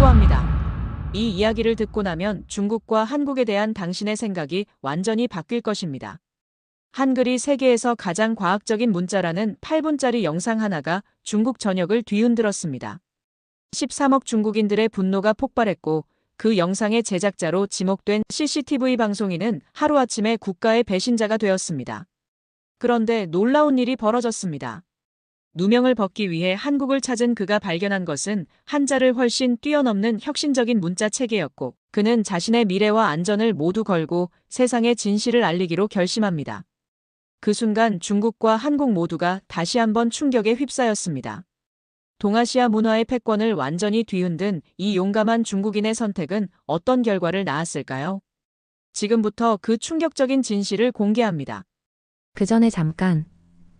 합니다. 이 이야기를 듣고 나면 중국과 한국에 대한 당신의 생각이 완전히 바뀔 것입니다. 한글이 세계에서 가장 과학적인 문자라는 8분짜리 영상 하나가 중국 전역을 뒤흔들었습니다. 13억 중국인들의 분노가 폭발했고 그 영상의 제작자로 지목된 CCTV 방송인은 하루아침에 국가의 배신자가 되었습니다. 그런데 놀라운 일이 벌어졌습니다. 누명을 벗기 위해 한국을 찾은 그가 발견한 것은 한자를 훨씬 뛰어넘는 혁신적인 문자 체계였고 그는 자신의 미래와 안전을 모두 걸고 세상에 진실을 알리기로 결심합니다. 그 순간 중국과 한국 모두가 다시 한번 충격에 휩싸였습니다. 동아시아 문화의 패권을 완전히 뒤흔든 이 용감한 중국인의 선택은 어떤 결과를 낳았을까요? 지금부터 그 충격적인 진실을 공개합니다. 그 전에 잠깐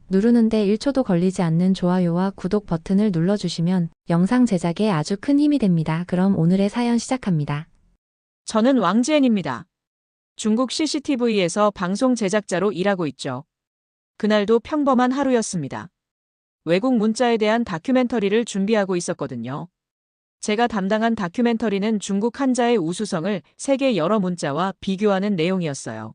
누르는데 1초도 걸리지 않는 좋아요와 구독 버튼을 눌러주시면 영상 제작에 아주 큰 힘이 됩니다. 그럼 오늘의 사연 시작합니다. 저는 왕지엔입니다. 중국 CCTV에서 방송 제작자로 일하고 있죠. 그날도 평범한 하루였습니다. 외국 문자에 대한 다큐멘터리를 준비하고 있었거든요. 제가 담당한 다큐멘터리는 중국 한자의 우수성을 세계 여러 문자와 비교하는 내용이었어요.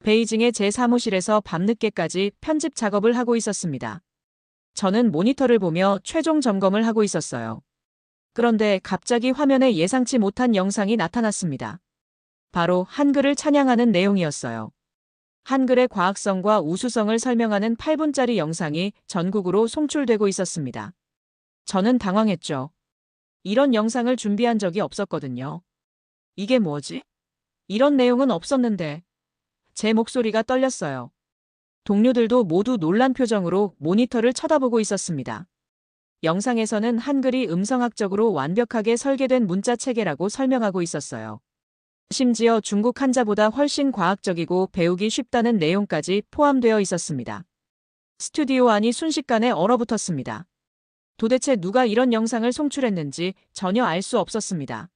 베이징의 제 사무실에서 밤늦게까지 편집 작업을 하고 있었습니다. 저는 모니터를 보며 최종 점검을 하고 있었어요. 그런데 갑자기 화면에 예상치 못한 영상이 나타났습니다. 바로 한글을 찬양하는 내용이었어요. 한글의 과학성과 우수성을 설명하는 8분짜리 영상이 전국으로 송출되고 있었습니다. 저는 당황했죠. 이런 영상을 준비한 적이 없었거든요. 이게 뭐지? 이런 내용은 없었는데. 제 목소리가 떨렸어요. 동료들도 모두 놀란 표정으로 모니터를 쳐다보고 있었습니다. 영상에서는 한글이 음성학적으로 완벽하게 설계된 문자 체계라고 설명하고 있었어요. 심지어 중국 한자보다 훨씬 과학적이고 배우기 쉽다는 내용까지 포함되어 있었습니다. 스튜디오 안이 순식간에 얼어붙었습니다. 도대체 누가 이런 영상을 송출했는지 전혀 알 수 없었습니다.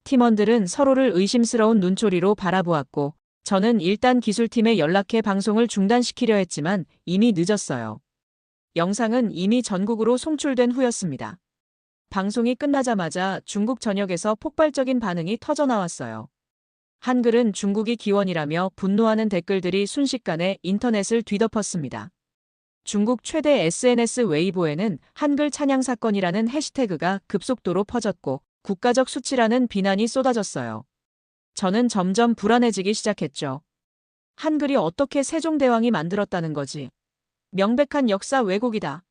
팀원들은 서로를 의심스러운 눈초리로 바라보았고 저는 일단 기술팀에 연락해 방송을 중단시키려 했지만 이미 늦었어요. 영상은 이미 전국으로 송출된 후였습니다. 방송이 끝나자마자 중국 전역에서 폭발적인 반응이 터져나왔어요. 한글은 중국이 기원이라며 분노하는 댓글들이 순식간에 인터넷을 뒤덮었습니다. 중국 최대 SNS 웨이보에는 한글 찬양 사건이라는 해시태그가 급속도로 퍼졌고 국가적 수치라는 비난이 쏟아졌어요. 저는 점점 불안해지기 시작했죠. 한글이 어떻게 세종대왕이 만들었다는 거지? 명백한 역사 왜곡이다.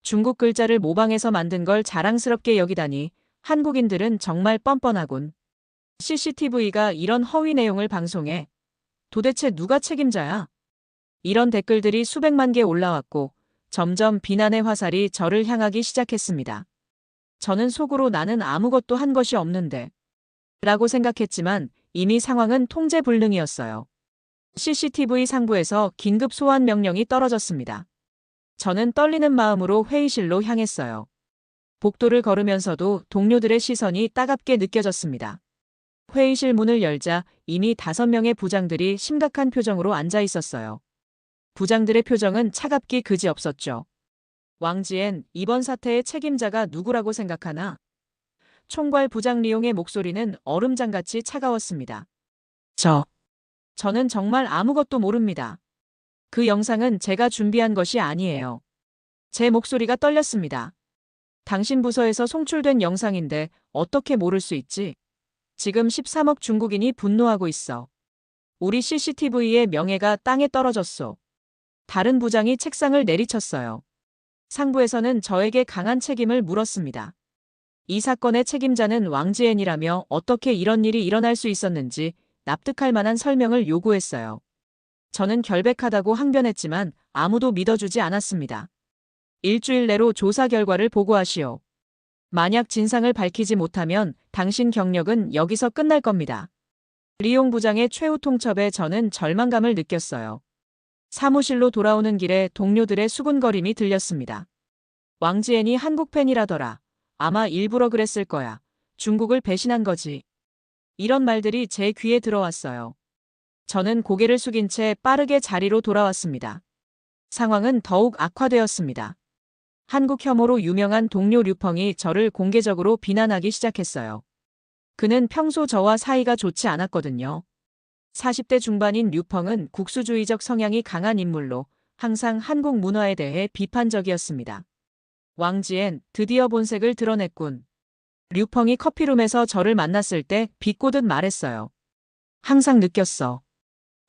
중국 글자를 모방해서 만든 걸 자랑스럽게 여기다니 한국인들은 정말 뻔뻔하군. CCTV가 이런 허위 내용을 방송해. 도대체 누가 책임자야? 이런 댓글들이 수백만 개 올라왔고 점점 비난의 화살이 저를 향하기 시작했습니다. 저는 속으로 나는 아무것도 한 것이 없는데 라고 생각했지만 이미 상황은 통제불능이었어요. CCTV 상부에서 긴급 소환 명령이 떨어졌습니다. 저는 떨리는 마음으로 회의실로 향했어요. 복도를 걸으면서도 동료들의 시선이 따갑게 느껴졌습니다. 회의실 문을 열자 이미 5명의 부장들이 심각한 표정으로 앉아 있었어요. 부장들의 표정은 차갑기 그지없었죠. 왕지엔, 이번 사태의 책임자가 누구라고 생각하나? 총괄 부장 리용의 목소리는 얼음장같이 차가웠습니다. 저는 정말 아무것도 모릅니다. 그 영상은 제가 준비한 것이 아니에요. 제 목소리가 떨렸습니다. 당신 부서에서 송출된 영상인데 어떻게 모를 수 있지? 지금 13억 중국인이 분노하고 있어. 우리 CCTV의 명예가 땅에 떨어졌소. 다른 부장이 책상을 내리쳤어요. 상부에서는 저에게 강한 책임을 물었습니다. 이 사건의 책임자는 왕지엔이라며 어떻게 이런 일이 일어날 수 있었는지 납득할 만한 설명을 요구했어요. 저는 결백하다고 항변했지만 아무도 믿어주지 않았습니다. 일주일 내로 조사 결과를 보고하시오. 만약 진상을 밝히지 못하면 당신 경력은 여기서 끝날 겁니다. 리용 부장의 최후 통첩에 저는 절망감을 느꼈어요. 사무실로 돌아오는 길에 동료들의 수군거림이 들렸습니다. 왕지엔이 한국 팬이라더라. 아마 일부러 그랬을 거야. 중국을 배신한 거지. 이런 말들이 제 귀에 들어왔어요. 저는 고개를 숙인 채 빠르게 자리로 돌아왔습니다. 상황은 더욱 악화되었습니다. 한국 혐오로 유명한 동료 류펑이 저를 공개적으로 비난하기 시작했어요. 그는 평소 저와 사이가 좋지 않았거든요. 40대 중반인 류펑은 국수주의적 성향이 강한 인물로 항상 한국 문화에 대해 비판적이었습니다. 왕지엔 드디어 본색을 드러냈군. 류펑이 커피룸에서 저를 만났을 때 비꼬듯 말했어요. 항상 느꼈어.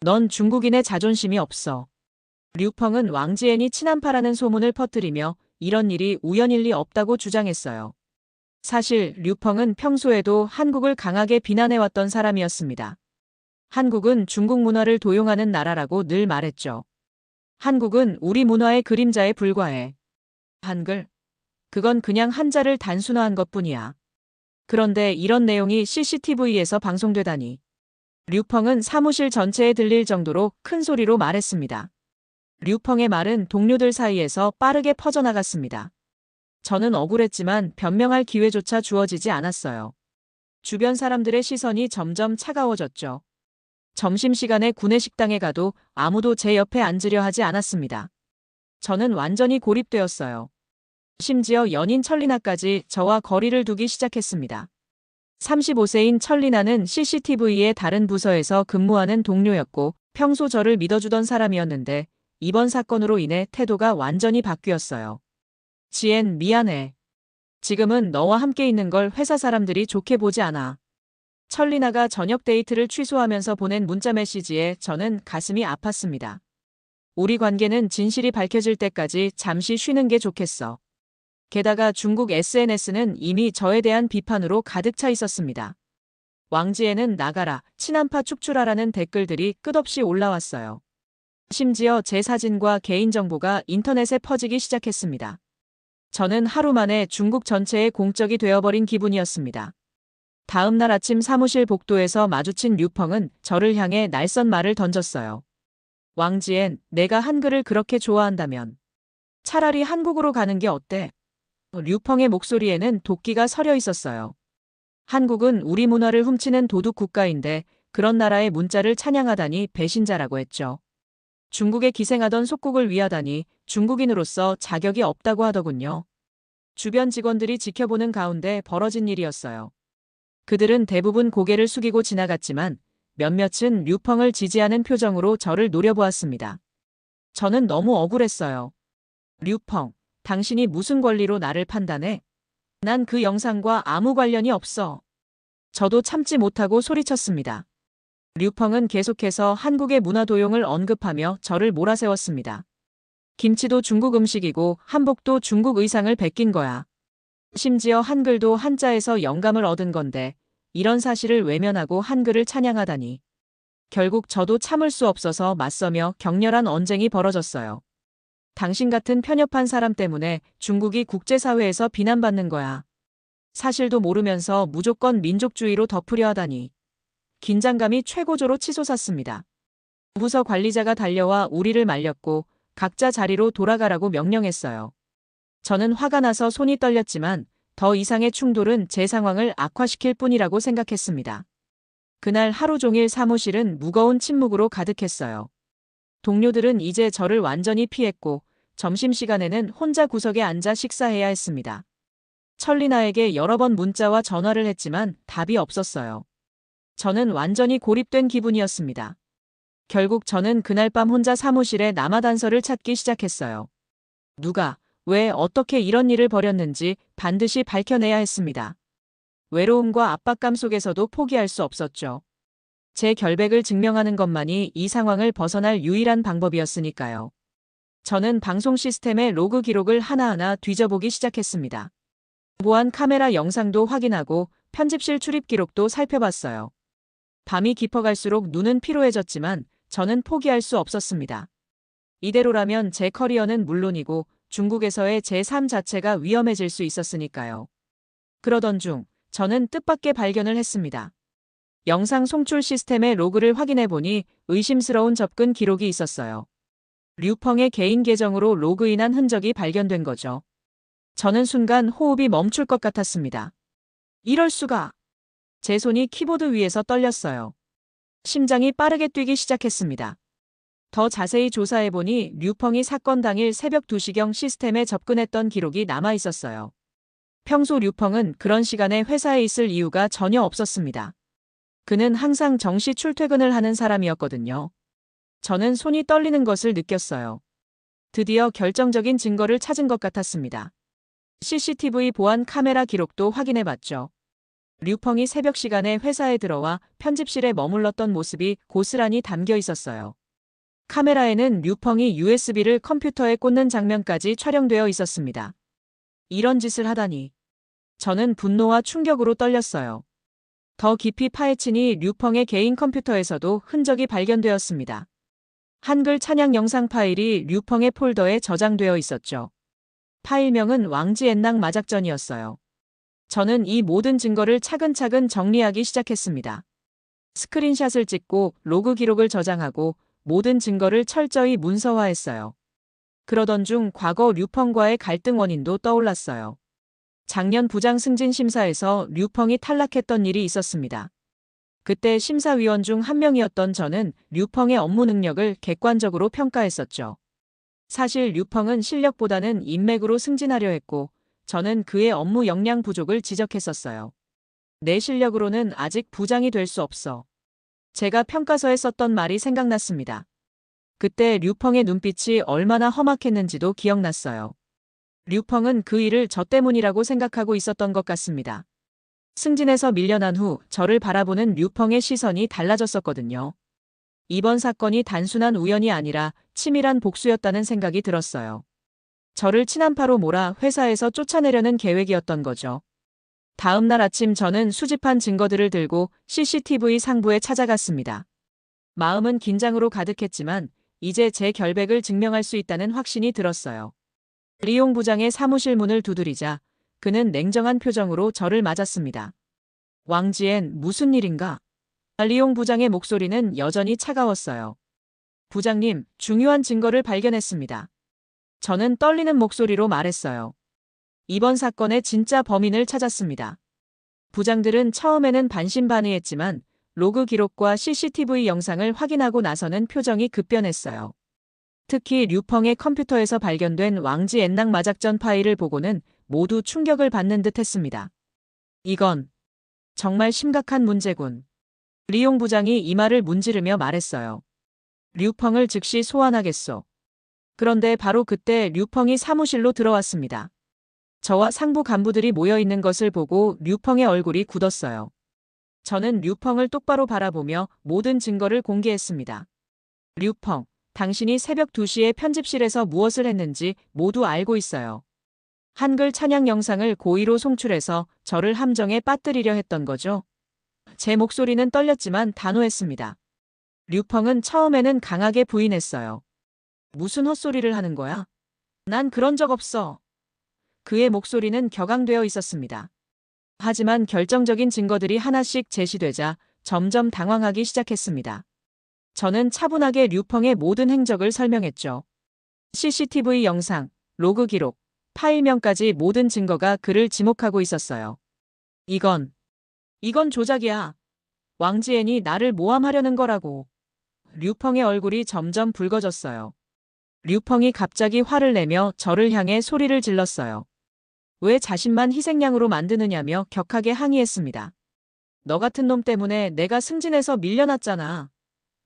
넌 중국인의 자존심이 없어. 류펑은 왕지엔이 친한파라는 소문을 퍼뜨리며 이런 일이 우연일 리 없다고 주장했어요. 사실 류펑은 평소에도 한국을 강하게 비난해왔던 사람이었습니다. 한국은 중국 문화를 도용하는 나라라고 늘 말했죠. 한국은 우리 문화의 그림자에 불과해. 한글? 그건 그냥 한자를 단순화한 것뿐이야. 그런데 이런 내용이 CCTV에서 방송되다니. 류펑은 사무실 전체에 들릴 정도로 큰 소리로 말했습니다. 류펑의 말은 동료들 사이에서 빠르게 퍼져나갔습니다. 저는 억울했지만 변명할 기회조차 주어지지 않았어요. 주변 사람들의 시선이 점점 차가워졌죠. 점심시간에 구내식당에 가도 아무도 제 옆에 앉으려 하지 않았습니다. 저는 완전히 고립되었어요. 심지어 연인 철리나까지 저와 거리를 두기 시작했습니다. 35세인 철리나는 CCTV의 다른 부서에서 근무하는 동료였고 평소 저를 믿어주던 사람이었는데 이번 사건으로 인해 태도가 완전히 바뀌었어요. 지엔, 미안해. 지금은 너와 함께 있는 걸 회사 사람들이 좋게 보지 않아. 철리나가 저녁 데이트를 취소하면서 보낸 문자 메시지에 저는 가슴이 아팠습니다. 우리 관계는 진실이 밝혀질 때까지 잠시 쉬는 게 좋겠어. 게다가 중국 SNS는 이미 저에 대한 비판으로 가득 차 있었습니다. 왕지에는 나가라, 친한파 축출하라는 댓글들이 끝없이 올라왔어요. 심지어 제 사진과 개인정보가 인터넷에 퍼지기 시작했습니다. 저는 하루 만에 중국 전체의 공적이 되어버린 기분이었습니다. 다음 날 아침 사무실 복도에서 마주친 류펑은 저를 향해 날선 말을 던졌어요. 왕지엔, 내가 한글을 그렇게 좋아한다면 차라리 한국으로 가는 게 어때? 류펑의 목소리에는 도끼가 서려 있었어요. 한국은 우리 문화를 훔치는 도둑 국가인데 그런 나라의 문자를 찬양하다니 배신자라고 했죠. 중국에 기생하던 속국을 위하다니 중국인으로서 자격이 없다고 하더군요. 주변 직원들이 지켜보는 가운데 벌어진 일이었어요. 그들은 대부분 고개를 숙이고 지나갔지만 몇몇은 류펑을 지지하는 표정으로 저를 노려보았습니다. 저는 너무 억울했어요. 류펑, 당신이 무슨 권리로 나를 판단해? 난 그 영상과 아무 관련이 없어. 저도 참지 못하고 소리쳤습니다. 류펑은 계속해서 한국의 문화 도용을 언급하며 저를 몰아세웠습니다. 김치도 중국 음식이고 한복도 중국 의상을 베낀 거야. 심지어 한글도 한자에서 영감을 얻은 건데 이런 사실을 외면하고 한글을 찬양하다니. 결국 저도 참을 수 없어서 맞서며 격렬한 언쟁이 벌어졌어요. 당신 같은 편협한 사람 때문에 중국이 국제사회에서 비난받는 거야. 사실도 모르면서 무조건 민족주의로 덮으려 하다니. 긴장감이 최고조로 치솟았습니다. 부서 관리자가 달려와 우리를 말렸고 각자 자리로 돌아가라고 명령했어요. 저는 화가 나서 손이 떨렸지만 더 이상의 충돌은 제 상황을 악화시킬 뿐이라고 생각했습니다. 그날 하루 종일 사무실은 무거운 침묵으로 가득했어요. 동료들은 이제 저를 완전히 피했고 점심시간에는 혼자 구석에 앉아 식사해야 했습니다. 철리나에게 여러 번 문자와 전화를 했지만 답이 없었어요. 저는 완전히 고립된 기분이었습니다. 결국 저는 그날 밤 혼자 사무실에 남아단서를 찾기 시작했어요. 누가, 왜, 어떻게 이런 일을 벌였는지 반드시 밝혀내야 했습니다. 외로움과 압박감 속에서도 포기할 수 없었죠. 제 결백을 증명하는 것만이 이 상황을 벗어날 유일한 방법이었으니까요. 저는 방송 시스템의 로그 기록을 하나하나 뒤져보기 시작했습니다. 보안 카메라 영상도 확인하고 편집실 출입 기록도 살펴봤어요. 밤이 깊어갈수록 눈은 피로해졌지만 저는 포기할 수 없었습니다. 이대로라면 제 커리어는 물론이고 중국에서의 제 삶 자체가 위험해질 수 있었으니까요. 그러던 중 저는 뜻밖의 발견을 했습니다. 영상 송출 시스템의 로그를 확인해보니 의심스러운 접근 기록이 있었어요. 류펑의 개인 계정으로 로그인한 흔적이 발견된 거죠. 저는 순간 호흡이 멈출 것 같았습니다. 이럴 수가. 제 손이 키보드 위에서 떨렸어요. 심장이 빠르게 뛰기 시작했습니다. 더 자세히 조사해보니 류펑이 사건 당일 새벽 2시경 시스템에 접근했던 기록이 남아 있었어요. 평소 류펑은 그런 시간에 회사에 있을 이유가 전혀 없었습니다. 그는 항상 정시 출퇴근을 하는 사람이었거든요. 저는 손이 떨리는 것을 느꼈어요. 드디어 결정적인 증거를 찾은 것 같았습니다. CCTV 보안 카메라 기록도 확인해봤죠. 류펑이 새벽 시간에 회사에 들어와 편집실에 머물렀던 모습이 고스란히 담겨 있었어요. 카메라에는 류펑이 USB를 컴퓨터에 꽂는 장면까지 촬영되어 있었습니다. 이런 짓을 하다니. 저는 분노와 충격으로 떨렸어요. 더 깊이 파헤치니 류펑의 개인 컴퓨터에서도 흔적이 발견되었습니다. 한글 찬양 영상 파일이 류펑의 폴더에 저장되어 있었죠. 파일명은 왕지엔낭 마작전이었어요. 저는 이 모든 증거를 차근차근 정리하기 시작했습니다. 스크린샷을 찍고 로그 기록을 저장하고 모든 증거를 철저히 문서화했어요. 그러던 중 과거 류펑과의 갈등 원인도 떠올랐어요. 작년 부장 승진 심사에서 류펑이 탈락했던 일이 있었습니다. 그때 심사위원 중 한 명이었던 저는 류펑의 업무 능력을 객관적으로 평가했었죠. 사실 류펑은 실력보다는 인맥으로 승진하려 했고 저는 그의 업무 역량 부족을 지적했었어요. 내 실력으로는 아직 부장이 될 수 없어. 제가 평가서에 썼던 말이 생각났습니다. 그때 류펑의 눈빛이 얼마나 험악했는지도 기억났어요. 류펑은 그 일을 저 때문이라고 생각하고 있었던 것 같습니다. 승진에서 밀려난 후 저를 바라보는 류펑의 시선이 달라졌었거든요. 이번 사건이 단순한 우연이 아니라 치밀한 복수였다는 생각이 들었어요. 저를 친한파로 몰아 회사에서 쫓아내려는 계획이었던 거죠. 다음 날 아침 저는 수집한 증거들을 들고 CCTV 상부에 찾아갔습니다. 마음은 긴장으로 가득했지만 이제 제 결백을 증명할 수 있다는 확신이 들었어요. 리용 부장의 사무실 문을 두드리자 그는 냉정한 표정으로 저를 맞았습니다. 왕지엔 무슨 일인가? 리용 부장의 목소리는 여전히 차가웠어요. 부장님, 중요한 증거를 발견했습니다. 저는 떨리는 목소리로 말했어요. 이번 사건의 진짜 범인을 찾았습니다. 부장들은 처음에는 반신반의했지만 로그 기록과 CCTV 영상을 확인하고 나서는 표정이 급변했어요. 특히 류펑의 컴퓨터에서 발견된 왕지 엔낭 마작전 파일을 보고는 모두 충격을 받는 듯 했습니다. 이건 정말 심각한 문제군. 리용 부장이 이 말을 문지르며 말했어요. 류펑을 즉시 소환하겠소. 그런데 바로 그때 류펑이 사무실로 들어왔습니다. 저와 상부 간부들이 모여 있는 것을 보고 류펑의 얼굴이 굳었어요. 저는 류펑을 똑바로 바라보며 모든 증거를 공개했습니다. 류펑, 당신이 새벽 2시에 편집실에서 무엇을 했는지 모두 알고 있어요. 한글 찬양 영상을 고의로 송출해서 저를 함정에 빠뜨리려 했던 거죠. 제 목소리는 떨렸지만 단호했습니다. 류펑은 처음에는 강하게 부인했어요. 무슨 헛소리를 하는 거야? 난 그런 적 없어. 그의 목소리는 격앙되어 있었습니다. 하지만 결정적인 증거들이 하나씩 제시되자 점점 당황하기 시작했습니다. 저는 차분하게 류펑의 모든 행적을 설명했죠. CCTV 영상, 로그 기록, 파일명까지 모든 증거가 그를 지목하고 있었어요. 이건 조작이야. 왕지엔이 나를 모함하려는 거라고. 류펑의 얼굴이 점점 붉어졌어요. 류펑이 갑자기 화를 내며 저를 향해 소리를 질렀어요. 왜 자신만 희생양으로 만드느냐며 격하게 항의했습니다. 너 같은 놈 때문에 내가 승진해서 밀려났잖아.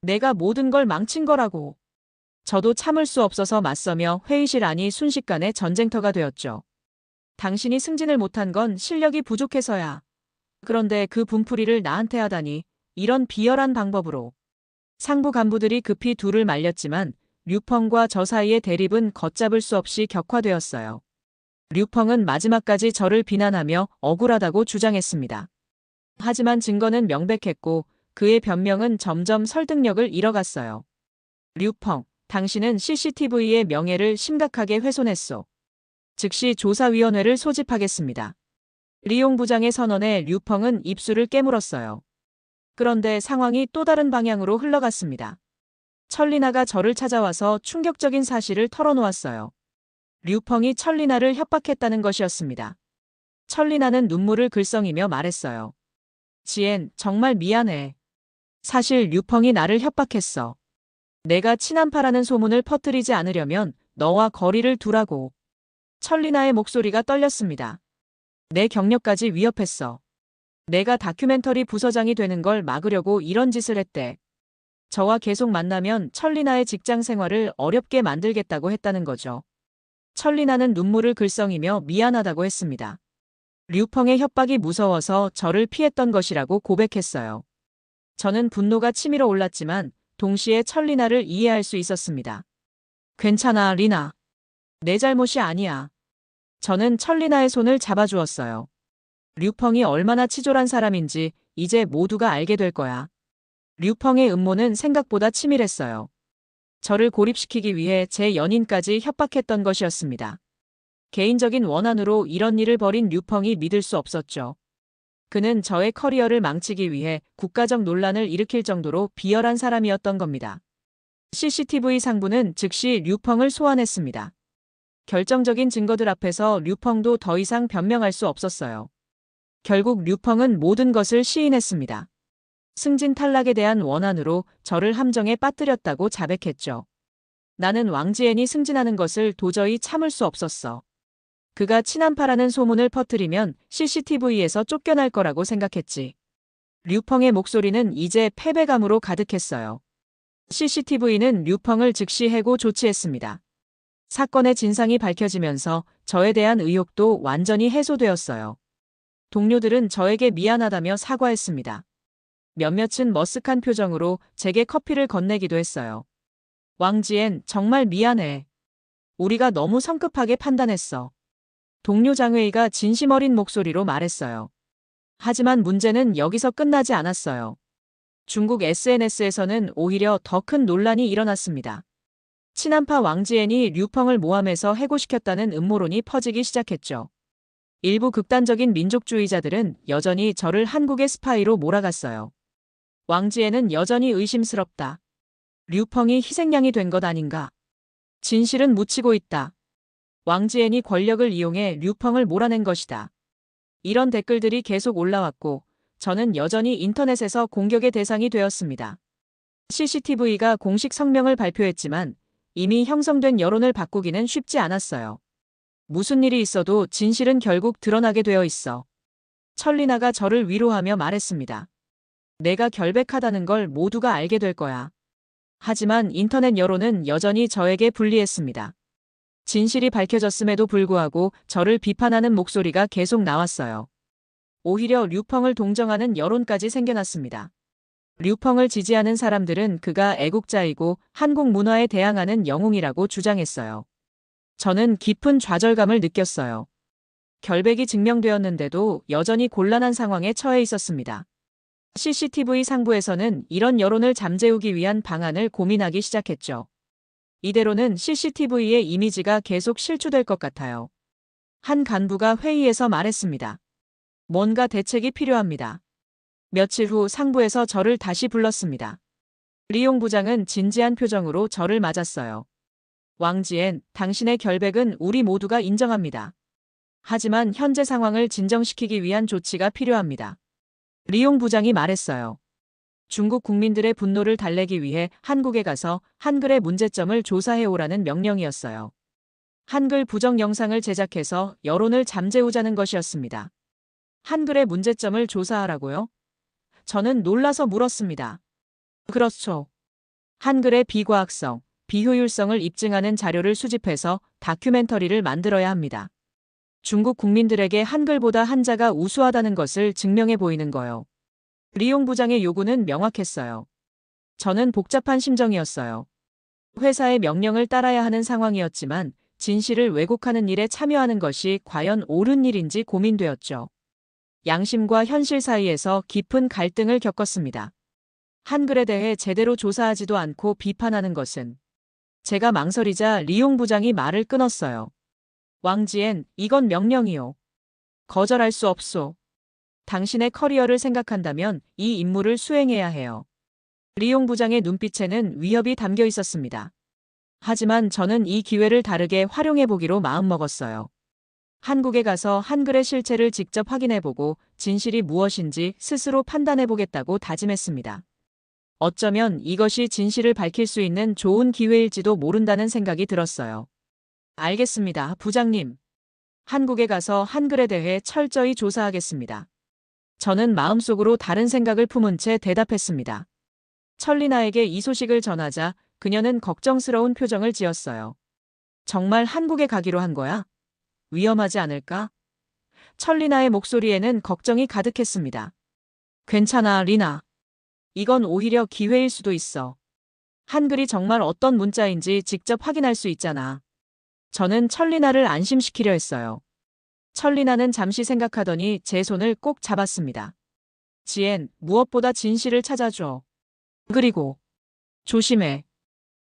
내가 모든 걸 망친 거라고. 저도 참을 수 없어서 맞서며 회의실 안이 순식간에 전쟁터가 되었죠. 당신이 승진을 못한 건 실력이 부족해서야. 그런데 그 분풀이를 나한테 하다니 이런 비열한 방법으로. 상부 간부들이 급히 둘을 말렸지만 류펑과 저 사이의 대립은 걷잡을 수 없이 격화되었어요. 류펑은 마지막까지 저를 비난하며 억울하다고 주장했습니다. 하지만 증거는 명백했고 그의 변명은 점점 설득력을 잃어갔어요. 류펑, 당신은 CCTV의 명예를 심각하게 훼손했소. 즉시 조사위원회를 소집하겠습니다. 리용 부장의 선언에 류펑은 입술을 깨물었어요. 그런데 상황이 또 다른 방향으로 흘러갔습니다. 천리나가 저를 찾아와서 충격적인 사실을 털어놓았어요. 류펑이 천리나를 협박했다는 것이었습니다. 천리나는 눈물을 글썽이며 말했어요. 지엔, 정말 미안해. 사실 류펑이 나를 협박했어. 내가 친한파라는 소문을 퍼뜨리지 않으려면 너와 거리를 두라고. 천리나의 목소리가 떨렸습니다. 내 경력까지 위협했어. 내가 다큐멘터리 부서장이 되는 걸 막으려고 이런 짓을 했대. 저와 계속 만나면 천리나의 직장 생활을 어렵게 만들겠다고 했다는 거죠. 천리나는 눈물을 글썽이며 미안하다고 했습니다. 류펑의 협박이 무서워서 저를 피했던 것이라고 고백했어요. 저는 분노가 치밀어 올랐지만 동시에 천리나를 이해할 수 있었습니다. 괜찮아, 리나. 내 잘못이 아니야. 저는 천리나의 손을 잡아주었어요. 류펑이 얼마나 치졸한 사람인지 이제 모두가 알게 될 거야. 류펑의 음모는 생각보다 치밀했어요. 저를 고립시키기 위해 제 연인까지 협박했던 것이었습니다. 개인적인 원한으로 이런 일을 벌인 류펑이 믿을 수 없었죠. 그는 저의 커리어를 망치기 위해 국가적 논란을 일으킬 정도로 비열한 사람이었던 겁니다. CCTV 상부는 즉시 류펑을 소환했습니다. 결정적인 증거들 앞에서 류펑도 더 이상 변명할 수 없었어요. 결국 류펑은 모든 것을 시인했습니다. 승진 탈락에 대한 원한으로 저를 함정에 빠뜨렸다고 자백했죠. 나는 왕지엔이 승진하는 것을 도저히 참을 수 없었어. 그가 친한파라는 소문을 퍼뜨리면 CCTV에서 쫓겨날 거라고 생각했지. 류펑의 목소리는 이제 패배감으로 가득했어요. CCTV는 류펑을 즉시 해고 조치했습니다. 사건의 진상이 밝혀지면서 저에 대한 의혹도 완전히 해소되었어요. 동료들은 저에게 미안하다며 사과했습니다. 몇몇은 머쓱한 표정으로 제게 커피를 건네기도 했어요. 왕지엔, 정말 미안해. 우리가 너무 성급하게 판단했어. 동료 장회의가 진심 어린 목소리로 말했어요. 하지만 문제는 여기서 끝나지 않았어요. 중국 SNS에서는 오히려 더 큰 논란이 일어났습니다. 친한파 왕지엔이 류펑을 모함해서 해고시켰다는 음모론이 퍼지기 시작했죠. 일부 극단적인 민족주의자들은 여전히 저를 한국의 스파이로 몰아갔어요. 왕지엔은 여전히 의심스럽다. 류펑이 희생양이 된 것 아닌가. 진실은 묻히고 있다. 왕지엔이 권력을 이용해 류펑을 몰아낸 것이다. 이런 댓글들이 계속 올라왔고 저는 여전히 인터넷에서 공격의 대상이 되었습니다. CCTV가 공식 성명을 발표했지만 이미 형성된 여론을 바꾸기는 쉽지 않았어요. 무슨 일이 있어도 진실은 결국 드러나게 되어 있어. 천리나가 저를 위로하며 말했습니다. 내가 결백하다는 걸 모두가 알게 될 거야. 하지만 인터넷 여론은 여전히 저에게 불리했습니다. 진실이 밝혀졌음에도 불구하고 저를 비판하는 목소리가 계속 나왔어요. 오히려 류펑을 동정하는 여론까지 생겨났습니다. 류펑을 지지하는 사람들은 그가 애국자이고 한국 문화에 대항하는 영웅이라고 주장했어요. 저는 깊은 좌절감을 느꼈어요. 결백이 증명되었는데도 여전히 곤란한 상황에 처해 있었습니다. CCTV 상부에서는 이런 여론을 잠재우기 위한 방안을 고민하기 시작했죠. 이대로는 CCTV의 이미지가 계속 실추될 것 같아요. 한 간부가 회의에서 말했습니다. 뭔가 대책이 필요합니다. 며칠 후 상부에서 저를 다시 불렀습니다. 리용 부장은 진지한 표정으로 저를 맞았어요. 왕지엔, 당신의 결백은 우리 모두가 인정합니다. 하지만 현재 상황을 진정시키기 위한 조치가 필요합니다. 리용 부장이 말했어요. 중국 국민들의 분노를 달래기 위해 한국에 가서 한글의 문제점을 조사해오라는 명령이었어요. 한글 부정 영상을 제작해서 여론을 잠재우자는 것이었습니다. 한글의 문제점을 조사하라고요? 저는 놀라서 물었습니다. 그렇죠. 한글의 비과학성, 비효율성을 입증하는 자료를 수집해서 다큐멘터리를 만들어야 합니다. 중국 국민들에게 한글보다 한자가 우수하다는 것을 증명해 보이는 거요. 리용 부장의 요구는 명확했어요. 저는 복잡한 심정이었어요. 회사의 명령을 따라야 하는 상황이었지만 진실을 왜곡하는 일에 참여하는 것이 과연 옳은 일인지 고민되었죠. 양심과 현실 사이에서 깊은 갈등을 겪었습니다. 한글에 대해 제대로 조사하지도 않고 비판하는 것은 제가 망설이자 리용 부장이 말을 끊었어요. 왕지엔, 이건 명령이요. 거절할 수 없소. 당신의 커리어를 생각한다면 이 임무를 수행해야 해요. 리용 부장의 눈빛에는 위협이 담겨 있었습니다. 하지만 저는 이 기회를 다르게 활용해보기로 마음먹었어요. 한국에 가서 한글의 실체를 직접 확인해보고 진실이 무엇인지 스스로 판단해보겠다고 다짐했습니다. 어쩌면 이것이 진실을 밝힐 수 있는 좋은 기회일지도 모른다는 생각이 들었어요. 알겠습니다, 부장님. 한국에 가서 한글에 대해 철저히 조사하겠습니다. 저는 마음속으로 다른 생각을 품은 채 대답했습니다. 철리나에게 이 소식을 전하자 그녀는 걱정스러운 표정을 지었어요. 정말 한국에 가기로 한 거야? 위험하지 않을까? 철리나의 목소리에는 걱정이 가득했습니다. 괜찮아, 리나. 이건 오히려 기회일 수도 있어. 한글이 정말 어떤 문자인지 직접 확인할 수 있잖아. 저는 철리나를 안심시키려 했어요. 철리나는 잠시 생각하더니 제 손을 꼭 잡았습니다. 지엔, 무엇보다 진실을 찾아줘. 그리고 조심해.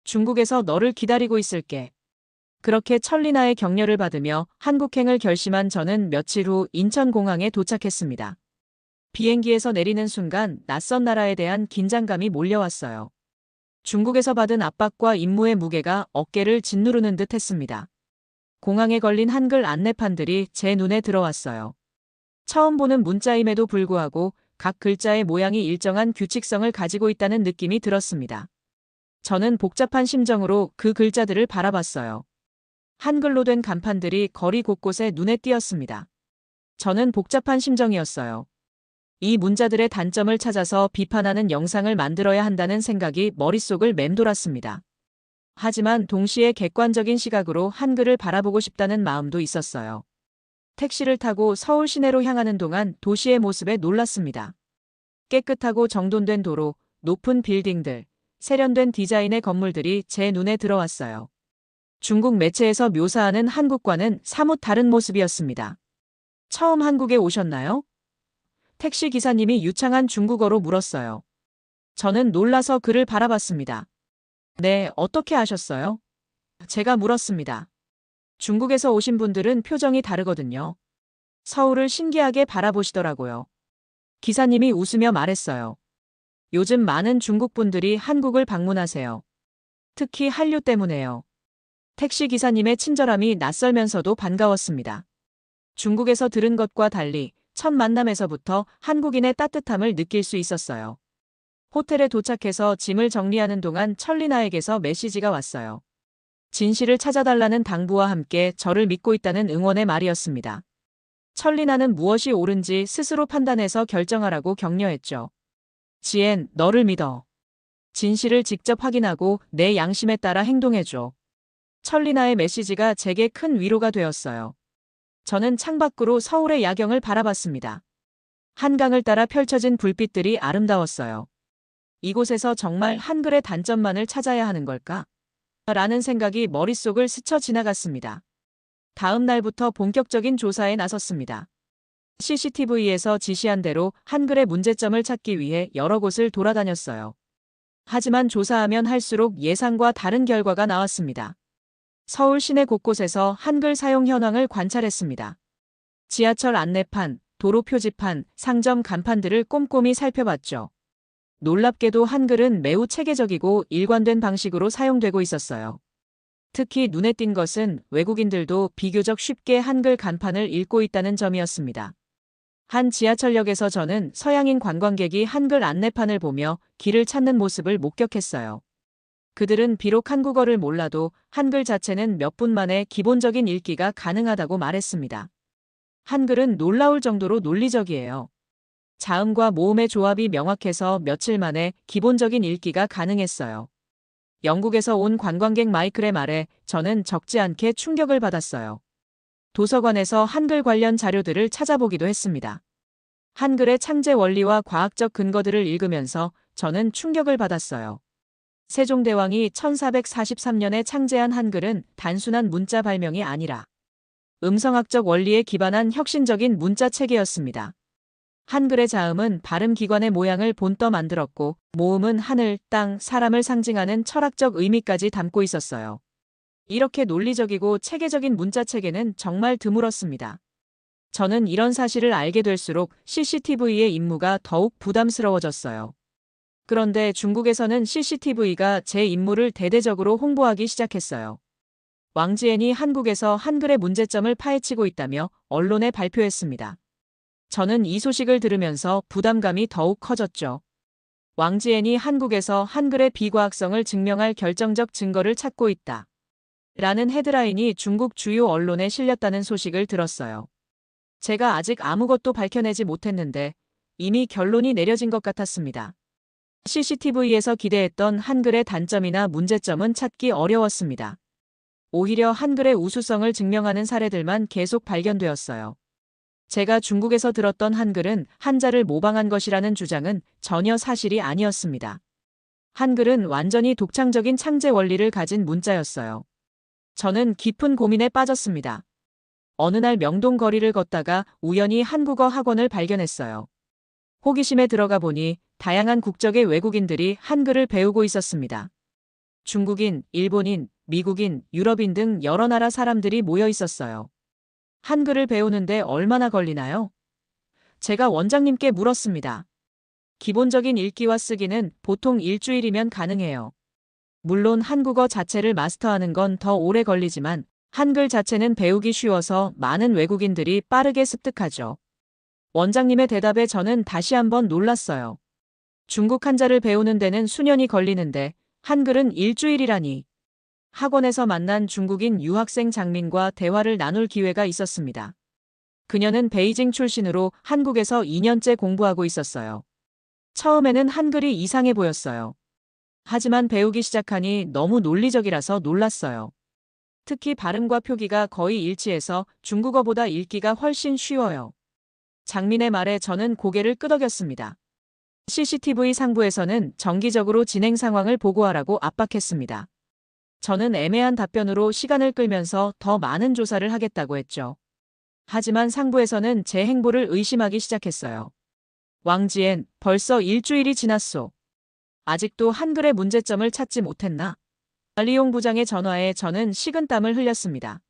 중국에서 너를 기다리고 있을게. 그렇게 철리나의 격려를 받으며 한국행을 결심한 저는 며칠 후 인천공항에 도착했습니다. 비행기에서 내리는 순간 낯선 나라에 대한 긴장감이 몰려왔어요. 중국에서 받은 압박과 임무의 무게가 어깨를 짓누르는 듯 했습니다. 공항에 걸린 한글 안내판들이 제 눈에 들어왔어요. 처음 보는 문자임에도 불구하고 각 글자의 모양이 일정한 규칙성을 가지고 있다는 느낌이 들었습니다. 저는 복잡한 심정으로 그 글자들을 바라봤어요. 한글로 된 간판들이 거리 곳곳에 눈에 띄었습니다. 저는 복잡한 심정이었어요. 이 문자들의 단점을 찾아서 비판하는 영상을 만들어야 한다는 생각이 머릿속을 맴돌았습니다. 하지만 동시에 객관적인 시각으로 한글을 바라보고 싶다는 마음도 있었어요. 택시를 타고 서울 시내로 향하는 동안 도시의 모습에 놀랐습니다. 깨끗하고 정돈된 도로, 높은 빌딩들, 세련된 디자인의 건물들이 제 눈에 들어왔어요. 중국 매체에서 묘사하는 한국과는 사뭇 다른 모습이었습니다. 처음 한국에 오셨나요? 택시 기사님이 유창한 중국어로 물었어요. 저는 놀라서 그를 바라봤습니다. 네, 어떻게 아셨어요? 제가 물었습니다. 중국에서 오신 분들은 표정이 다르거든요. 서울을 신기하게 바라보시더라고요. 기사님이 웃으며 말했어요. 요즘 많은 중국 분들이 한국을 방문하세요. 특히 한류 때문에요. 택시 기사님의 친절함이 낯설면서도 반가웠습니다. 중국에서 들은 것과 달리 첫 만남에서부터 한국인의 따뜻함을 느낄 수 있었어요. 호텔에 도착해서 짐을 정리하는 동안 철리나에게서 메시지가 왔어요. 진실을 찾아달라는 당부와 함께 저를 믿고 있다는 응원의 말이었습니다. 철리나는 무엇이 옳은지 스스로 판단해서 결정하라고 격려했죠. 지엔, 너를 믿어. 진실을 직접 확인하고 내 양심에 따라 행동해줘. 철리나의 메시지가 제게 큰 위로가 되었어요. 저는 창밖으로 서울의 야경을 바라봤습니다. 한강을 따라 펼쳐진 불빛들이 아름다웠어요. 이곳에서 정말 한글의 단점만을 찾아야 하는 걸까? 라는 생각이 머릿속을 스쳐 지나갔습니다. 다음 날부터 본격적인 조사에 나섰습니다. CCTV에서 지시한 대로 한글의 문제점을 찾기 위해 여러 곳을 돌아다녔어요. 하지만 조사하면 할수록 예상과 다른 결과가 나왔습니다. 서울 시내 곳곳에서 한글 사용 현황을 관찰했습니다. 지하철 안내판, 도로 표지판, 상점 간판들을 꼼꼼히 살펴봤죠. 놀랍게도 한글은 매우 체계적이고 일관된 방식으로 사용되고 있었어요. 특히 눈에 띈 것은 외국인들도 비교적 쉽게 한글 간판을 읽고 있다는 점이었습니다. 한 지하철역에서 저는 서양인 관광객이 한글 안내판을 보며 길을 찾는 모습을 목격했어요. 그들은 비록 한국어를 몰라도 한글 자체는 몇 분 만에 기본적인 읽기가 가능하다고 말했습니다. 한글은 놀라울 정도로 논리적이에요. 자음과 모음의 조합이 명확해서 며칠 만에 기본적인 읽기가 가능했어요. 영국에서 온 관광객 마이클의 말에 저는 적지 않게 충격을 받았어요. 도서관에서 한글 관련 자료들을 찾아보기도 했습니다. 한글의 창제 원리와 과학적 근거들을 읽으면서 저는 충격을 받았어요. 세종대왕이 1443년에 창제한 한글은 단순한 문자 발명이 아니라 음성학적 원리에 기반한 혁신적인 문자 체계였습니다. 한글의 자음은 발음 기관의 모양을 본떠 만들었고 모음은 하늘, 땅, 사람을 상징하는 철학적 의미까지 담고 있었어요. 이렇게 논리적이고 체계적인 문자 체계는 정말 드물었습니다. 저는 이런 사실을 알게 될수록 CCTV의 임무가 더욱 부담스러워졌어요. 그런데 중국에서는 CCTV가 제 임무를 대대적으로 홍보하기 시작했어요. 왕지엔이 한국에서 한글의 문제점을 파헤치고 있다며 언론에 발표했습니다. 저는 이 소식을 들으면서 부담감이 더욱 커졌죠. 왕지엔이 한국에서 한글의 비과학성을 증명할 결정적 증거를 찾고 있다. 라는 헤드라인이 중국 주요 언론에 실렸다는 소식을 들었어요. 제가 아직 아무것도 밝혀내지 못했는데 이미 결론이 내려진 것 같았습니다. CCTV에서 기대했던 한글의 단점이나 문제점은 찾기 어려웠습니다. 오히려 한글의 우수성을 증명하는 사례들만 계속 발견되었어요. 제가 중국에서 들었던 한글은 한자를 모방한 것이라는 주장은 전혀 사실이 아니었습니다. 한글은 완전히 독창적인 창제 원리를 가진 문자였어요. 저는 깊은 고민에 빠졌습니다. 어느 날 명동 거리를 걷다가 우연히 한국어 학원을 발견했어요. 호기심에 들어가 보니 다양한 국적의 외국인들이 한글을 배우고 있었습니다. 중국인, 일본인, 미국인, 유럽인 등 여러 나라 사람들이 모여 있었어요. 한글을 배우는데 얼마나 걸리나요? 제가 원장님께 물었습니다. 기본적인 읽기와 쓰기는 보통 일주일이면 가능해요. 물론 한국어 자체를 마스터하는 건 더 오래 걸리지만 한글 자체는 배우기 쉬워서 많은 외국인들이 빠르게 습득하죠. 원장님의 대답에 저는 다시 한번 놀랐어요. 중국 한자를 배우는 데는 수년이 걸리는데 한글은 일주일이라니. 학원에서 만난 중국인 유학생 장민과 대화를 나눌 기회가 있었습니다. 그녀는 베이징 출신으로 한국에서 2년째 공부하고 있었어요. 처음에는 한글이 이상해 보였어요. 하지만 배우기 시작하니 너무 논리적이라서 놀랐어요. 특히 발음과 표기가 거의 일치해서 중국어보다 읽기가 훨씬 쉬워요. 장민의 말에 저는 고개를 끄덕였습니다. CCTV 상부에서는 정기적으로 진행 상황을 보고하라고 압박했습니다. 저는 애매한 답변으로 시간을 끌면서 더 많은 조사를 하겠다고 했죠. 하지만 상부에서는 제 행보를 의심하기 시작했어요. 왕지엔, 벌써 일주일이 지났소. 아직도 한글의 문제점을 찾지 못했나? 리용 부장의 전화에 저는 식은땀을 흘렸습니다.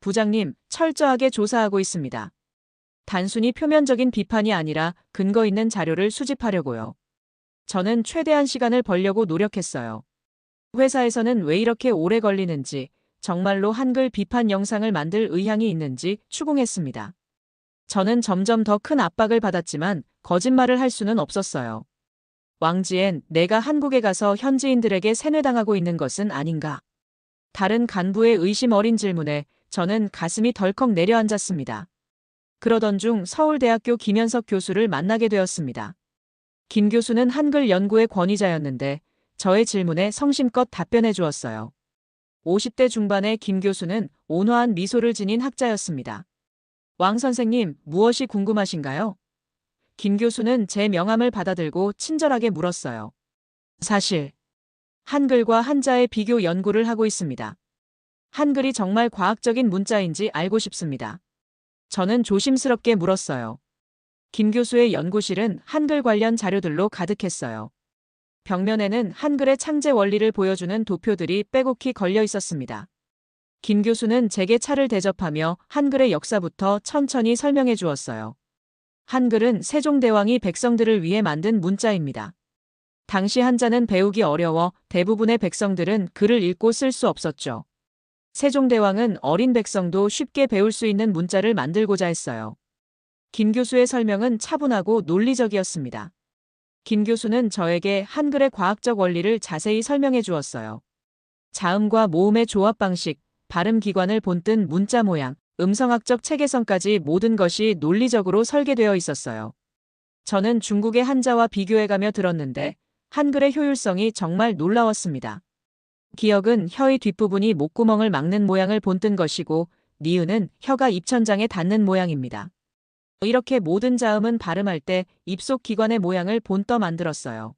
부장님, 철저하게 조사하고 있습니다. 단순히 표면적인 비판이 아니라 근거 있는 자료를 수집하려고요. 저는 최대한 시간을 벌려고 노력했어요. 회사에서는 왜 이렇게 오래 걸리는지, 정말로 한글 비판 영상을 만들 의향이 있는지 추궁했습니다. 저는 점점 더 큰 압박을 받았지만 거짓말을 할 수는 없었어요. 왕지엔, 내가 한국에 가서 현지인들에게 세뇌당하고 있는 것은 아닌가? 다른 간부의 의심 어린 질문에 저는 가슴이 덜컥 내려앉았습니다. 그러던 중 서울대학교 김현석 교수를 만나게 되었습니다. 김 교수는 한글 연구의 권위자였는데 저의 질문에 성심껏 답변해 주었어요. 50대 중반의 김 교수는 온화한 미소를 지닌 학자였습니다. 왕 선생님, 무엇이 궁금하신가요? 김 교수는 제 명함을 받아들고 친절하게 물었어요. 사실, 한글과 한자의 비교 연구를 하고 있습니다. 한글이 정말 과학적인 문자인지 알고 싶습니다. 저는 조심스럽게 물었어요. 김 교수의 연구실은 한글 관련 자료들로 가득했어요. 벽면에는 한글의 창제 원리를 보여주는 도표들이 빼곡히 걸려 있었습니다. 김 교수는 제게 차를 대접하며 한글의 역사부터 천천히 설명해 주었어요. 한글은 세종대왕이 백성들을 위해 만든 문자입니다. 당시 한자는 배우기 어려워 대부분의 백성들은 글을 읽고 쓸 수 없었죠. 세종대왕은 어린 백성도 쉽게 배울 수 있는 문자를 만들고자 했어요. 김 교수의 설명은 차분하고 논리적이었습니다. 김 교수는 저에게 한글의 과학적 원리를 자세히 설명해 주었어요. 자음과 모음의 조합 방식, 발음 기관을 본뜬 문자 모양, 음성학적 체계성까지 모든 것이 논리적으로 설계되어 있었어요. 저는 중국의 한자와 비교해가며 들었는데 한글의 효율성이 정말 놀라웠습니다. 기역은 혀의 뒷부분이 목구멍을 막는 모양을 본뜬 것이고 니은은 혀가 입천장에 닿는 모양입니다. 이렇게 모든 자음은 발음할 때 입속 기관의 모양을 본떠 만들었어요.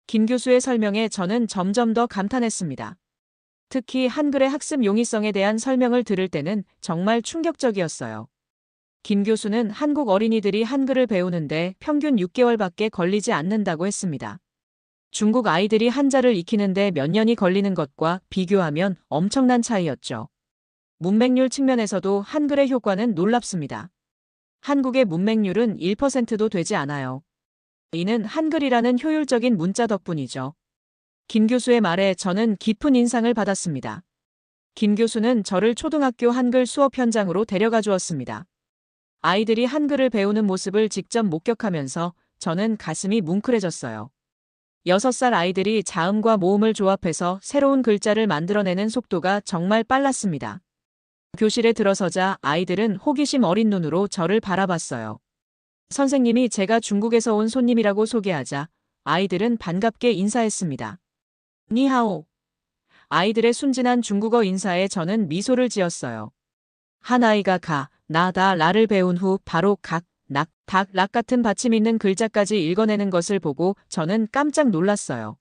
김 교수의 설명에 저는 점점 더 감탄했습니다. 특히 한글의 학습 용이성에 대한 설명을 들을 때는 정말 충격적이었어요. 김 교수는 한국 어린이들이 한글을 배우는데 평균 6개월밖에 걸리지 않는다고 했습니다. 중국 아이들이 한자를 익히는데 몇 년이 걸리는 것과 비교하면 엄청난 차이였죠. 문맹률 측면에서도 한글의 효과는 놀랍습니다. 한국의 문맹률은 1%도 되지 않아요. 이는 한글이라는 효율적인 문자 덕분이죠. 김 교수의 말에 저는 깊은 인상을 받았습니다. 김 교수는 저를 초등학교 한글 수업 현장으로 데려가 주었습니다. 아이들이 한글을 배우는 모습을 직접 목격하면서 저는 가슴이 뭉클해졌어요. 6살 아이들이 자음과 모음을 조합해서 새로운 글자를 만들어내는 속도가 정말 빨랐습니다. 교실에 들어서자 아이들은 호기심 어린 눈으로 저를 바라봤어요. 선생님이 제가 중국에서 온 손님이라고 소개하자 아이들은 반갑게 인사했습니다. 니하오. 아이들의 순진한 중국어 인사에 저는 미소를 지었어요. 한 아이가 가, 나, 다, 라를 배운 후 바로 각, 낙, 닭, 락 같은 받침 있는 글자까지 읽어내는 것을 보고 저는 깜짝 놀랐어요.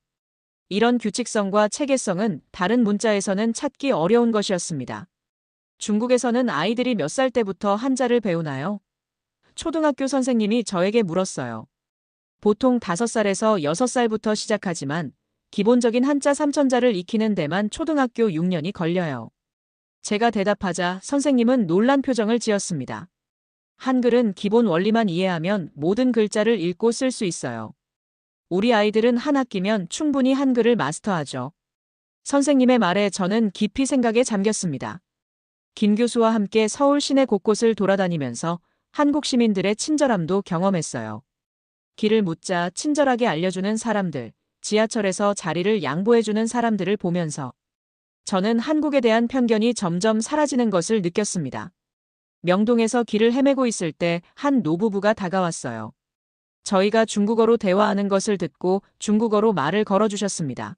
이런 규칙성과 체계성은 다른 문자에서는 찾기 어려운 것이었습니다. 중국에서는 아이들이 몇 살 때부터 한자를 배우나요? 초등학교 선생님이 저에게 물었어요. 보통 5살에서 6살부터 시작하지만 기본적인 한자 3천자를 익히는 데만 초등학교 6년이 걸려요. 제가 대답하자 선생님은 놀란 표정을 지었습니다. 한글은 기본 원리만 이해하면 모든 글자를 읽고 쓸 수 있어요. 우리 아이들은 한 학기면 충분히 한글을 마스터하죠. 선생님의 말에 저는 깊이 생각에 잠겼습니다. 김 교수와 함께 서울 시내 곳곳을 돌아다니면서 한국 시민들의 친절함도 경험했어요. 길을 묻자 친절하게 알려주는 사람들, 지하철에서 자리를 양보해주는 사람들을 보면서 저는 한국에 대한 편견이 점점 사라지는 것을 느꼈습니다. 명동에서 길을 헤매고 있을 때 한 노부부가 다가왔어요. 저희가 중국어로 대화하는 것을 듣고 중국어로 말을 걸어주셨습니다.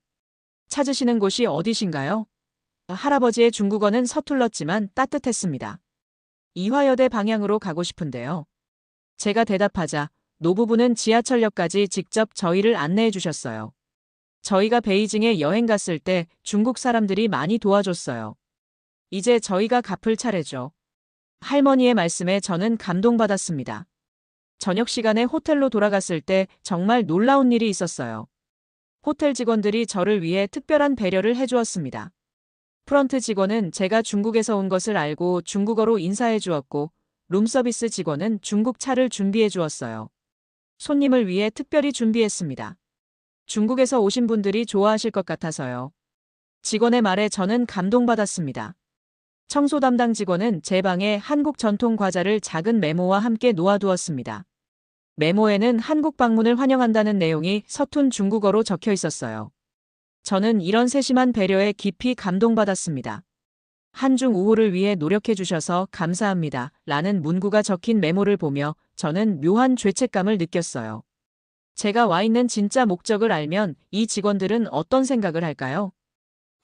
찾으시는 곳이 어디신가요? 할아버지의 중국어는 서툴렀지만 따뜻했습니다. 이화여대 방향으로 가고 싶은데요. 제가 대답하자 노부부는 지하철역까지 직접 저희를 안내해 주셨어요. 저희가 베이징에 여행 갔을 때 중국 사람들이 많이 도와줬어요. 이제 저희가 갚을 차례죠. 할머니의 말씀에 저는 감동받았습니다. 저녁 시간에 호텔로 돌아갔을 때 정말 놀라운 일이 있었어요. 호텔 직원들이 저를 위해 특별한 배려를 해주었습니다. 프런트 직원은 제가 중국에서 온 것을 알고 중국어로 인사해 주었고, 룸서비스 직원은 중국 차를 준비해 주었어요. 손님을 위해 특별히 준비했습니다. 중국에서 오신 분들이 좋아하실 것 같아서요. 직원의 말에 저는 감동받았습니다. 청소 담당 직원은 제 방에 한국 전통 과자를 작은 메모와 함께 놓아두었습니다. 메모에는 한국 방문을 환영한다는 내용이 서툰 중국어로 적혀 있었어요. 저는 이런 세심한 배려에 깊이 감동받았습니다. 한중 우호를 위해 노력해 주셔서 감사합니다. 라는 문구가 적힌 메모를 보며 저는 묘한 죄책감을 느꼈어요. 제가 와 있는 진짜 목적을 알면 이 직원들은 어떤 생각을 할까요?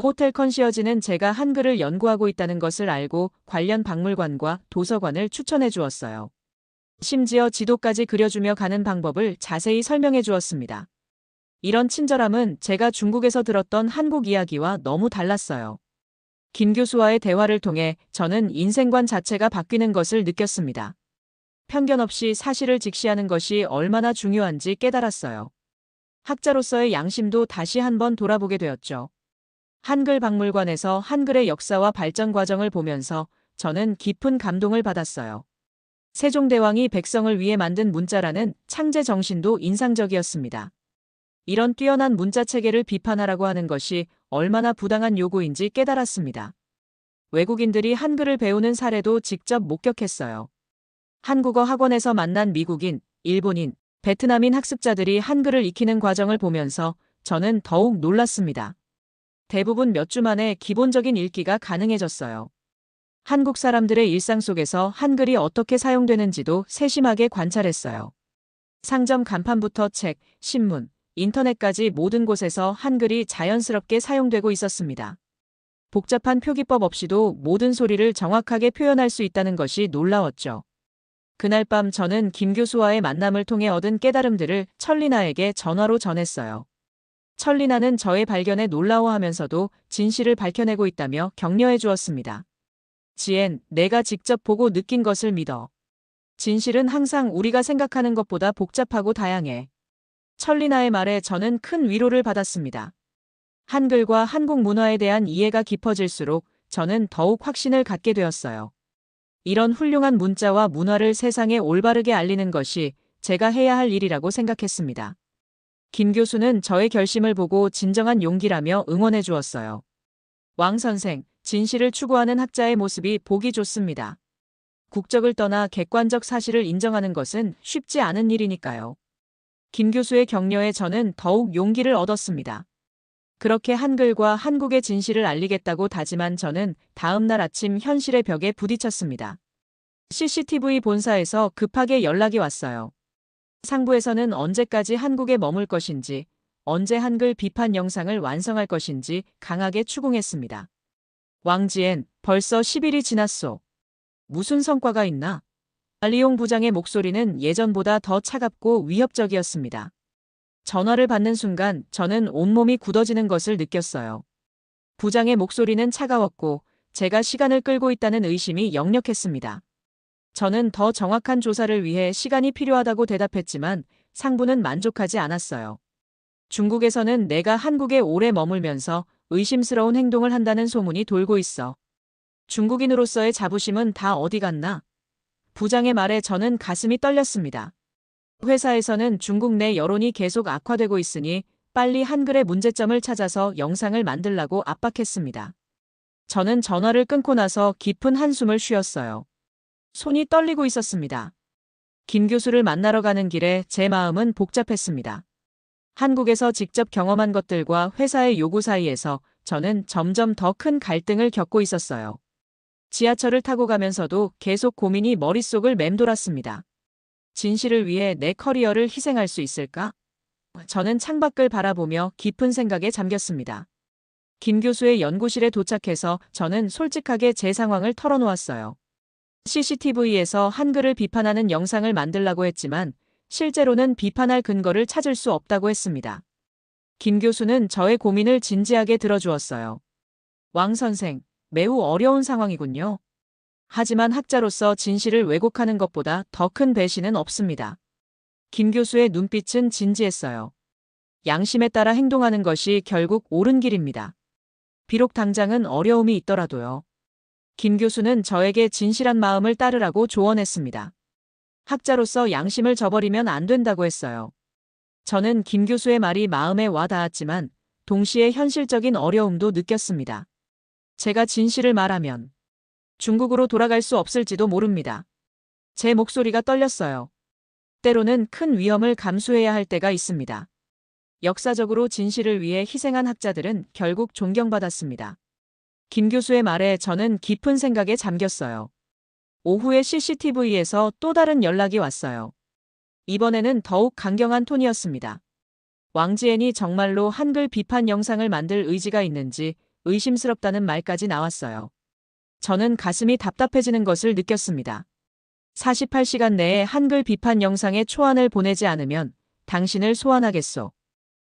호텔 컨시어지는 제가 한글을 연구하고 있다는 것을 알고 관련 박물관과 도서관을 추천해 주었어요. 심지어 지도까지 그려주며 가는 방법을 자세히 설명해 주었습니다. 이런 친절함은 제가 중국에서 들었던 한국 이야기와 너무 달랐어요. 김 교수와의 대화를 통해 저는 인생관 자체가 바뀌는 것을 느꼈습니다. 편견 없이 사실을 직시하는 것이 얼마나 중요한지 깨달았어요. 학자로서의 양심도 다시 한번 돌아보게 되었죠. 한글 박물관에서 한글의 역사와 발전 과정을 보면서 저는 깊은 감동을 받았어요. 세종대왕이 백성을 위해 만든 문자라는 창제 정신도 인상적이었습니다. 이런 뛰어난 문자 체계를 비판하라고 하는 것이 얼마나 부당한 요구인지 깨달았습니다. 외국인들이 한글을 배우는 사례도 직접 목격했어요. 한국어 학원에서 만난 미국인, 일본인, 베트남인 학습자들이 한글을 익히는 과정을 보면서 저는 더욱 놀랐습니다. 대부분 몇 주 만에 기본적인 읽기가 가능해졌어요. 한국 사람들의 일상 속에서 한글이 어떻게 사용되는지도 세심하게 관찰했어요. 상점 간판부터 책, 신문, 인터넷까지 모든 곳에서 한글이 자연스럽게 사용되고 있었습니다. 복잡한 표기법 없이도 모든 소리를 정확하게 표현할 수 있다는 것이 놀라웠죠. 그날 밤 저는 김 교수와의 만남을 통해 얻은 깨달음들을 천리나에게 전화로 전했어요. 천리나는 저의 발견에 놀라워하면서도 진실을 밝혀내고 있다며 격려해 주었습니다. 지엔, 내가 직접 보고 느낀 것을 믿어. 진실은 항상 우리가 생각하는 것보다 복잡하고 다양해. 천리나의 말에 저는 큰 위로를 받았습니다. 한글과 한국 문화에 대한 이해가 깊어질수록 저는 더욱 확신을 갖게 되었어요. 이런 훌륭한 문자와 문화를 세상에 올바르게 알리는 것이 제가 해야 할 일이라고 생각했습니다. 김 교수는 저의 결심을 보고 진정한 용기라며 응원해 주었어요. 왕 선생, 진실을 추구하는 학자의 모습이 보기 좋습니다. 국적을 떠나 객관적 사실을 인정하는 것은 쉽지 않은 일이니까요. 김 교수의 격려에 저는 더욱 용기를 얻었습니다. 그렇게 한글과 한국의 진실을 알리겠다고 다짐한 저는 다음 날 아침 현실의 벽에 부딪혔습니다. CCTV 본사에서 급하게 연락이 왔어요. 상부에서는 언제까지 한국에 머물 것인지, 언제 한글 비판 영상을 완성할 것인지 강하게 추궁했습니다. 왕지엔, 벌써 10일이 지났소. 무슨 성과가 있나? 알리용 부장의 목소리는 예전보다 더 차갑고 위협적이었습니다. 전화를 받는 순간 저는 온몸이 굳어지는 것을 느꼈어요. 부장의 목소리는 차가웠고 제가 시간을 끌고 있다는 의심이 역력했습니다. 저는 더 정확한 조사를 위해 시간이 필요하다고 대답했지만 상부는 만족하지 않았어요. 중국에서는 내가 한국에 오래 머물면서 의심스러운 행동을 한다는 소문이 돌고 있어. 중국인으로서의 자부심은 다 어디 갔나? 부장의 말에 저는 가슴이 떨렸습니다. 회사에서는 중국 내 여론이 계속 악화되고 있으니 빨리 한글의 문제점을 찾아서 영상을 만들라고 압박했습니다. 저는 전화를 끊고 나서 깊은 한숨을 쉬었어요. 손이 떨리고 있었습니다. 김 교수를 만나러 가는 길에 제 마음은 복잡했습니다. 한국에서 직접 경험한 것들과 회사의 요구 사이에서 저는 점점 더 큰 갈등을 겪고 있었어요. 지하철을 타고 가면서도 계속 고민이 머릿속을 맴돌았습니다. 진실을 위해 내 커리어를 희생할 수 있을까? 저는 창밖을 바라보며 깊은 생각에 잠겼습니다. 김 교수의 연구실에 도착해서 저는 솔직하게 제 상황을 털어놓았어요. CCTV에서 한글을 비판하는 영상을 만들라고 했지만 실제로는 비판할 근거를 찾을 수 없다고 했습니다. 김 교수는 저의 고민을 진지하게 들어주었어요. 왕 선생, 매우 어려운 상황이군요. 하지만 학자로서 진실을 왜곡하는 것보다 더 큰 배신은 없습니다. 김 교수의 눈빛은 진지했어요. 양심에 따라 행동하는 것이 결국 옳은 길입니다. 비록 당장은 어려움이 있더라도요. 김 교수는 저에게 진실한 마음을 따르라고 조언했습니다. 학자로서 양심을 저버리면 안 된다고 했어요. 저는 김 교수의 말이 마음에 와 닿았지만 동시에 현실적인 어려움도 느꼈습니다. 제가 진실을 말하면 중국으로 돌아갈 수 없을지도 모릅니다. 제 목소리가 떨렸어요. 때로는 큰 위험을 감수해야 할 때가 있습니다. 역사적으로 진실을 위해 희생한 학자들은 결국 존경받았습니다. 김 교수의 말에 저는 깊은 생각에 잠겼어요. 오후에 CCTV에서 또 다른 연락이 왔어요. 이번에는 더욱 강경한 톤이었습니다. 왕지엔이 정말로 한글 비판 영상을 만들 의지가 있는지 의심스럽다는 말까지 나왔어요. 저는 가슴이 답답해지는 것을 느꼈습니다. 48시간 내에 한글 비판 영상의 초안을 보내지 않으면 당신을 소환하겠소.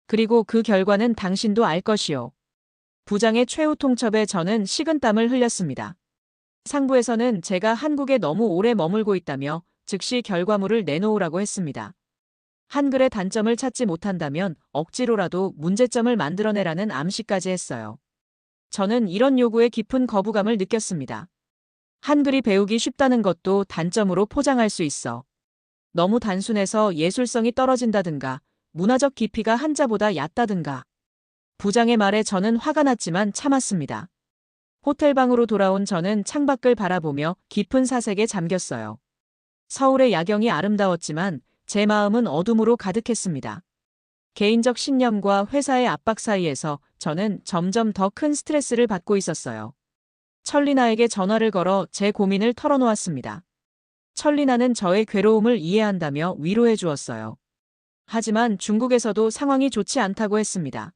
그리고 그 결과는 당신도 알 것이오. 부장의 최후 통첩에 저는 식은땀을 흘렸습니다. 상부에서는 제가 한국에 너무 오래 머물고 있다며 즉시 결과물을 내놓으라고 했습니다. 한글의 단점을 찾지 못한다면 억지로라도 문제점을 만들어내라는 암시까지 했어요. 저는 이런 요구에 깊은 거부감을 느꼈습니다. 한글이 배우기 쉽다는 것도 단점으로 포장할 수 있어. 너무 단순해서 예술성이 떨어진다든가 문화적 깊이가 한자보다 얕다든가. 부장의 말에 저는 화가 났지만 참았습니다. 호텔방으로 돌아온 저는 창밖을 바라보며 깊은 사색에 잠겼어요. 서울의 야경이 아름다웠지만 제 마음은 어둠으로 가득했습니다. 개인적 신념과 회사의 압박 사이에서 저는 점점 더 큰 스트레스를 받고 있었어요. 천리나에게 전화를 걸어 제 고민을 털어놓았습니다. 천리나는 저의 괴로움을 이해한다며 위로해 주었어요. 하지만 중국에서도 상황이 좋지 않다고 했습니다.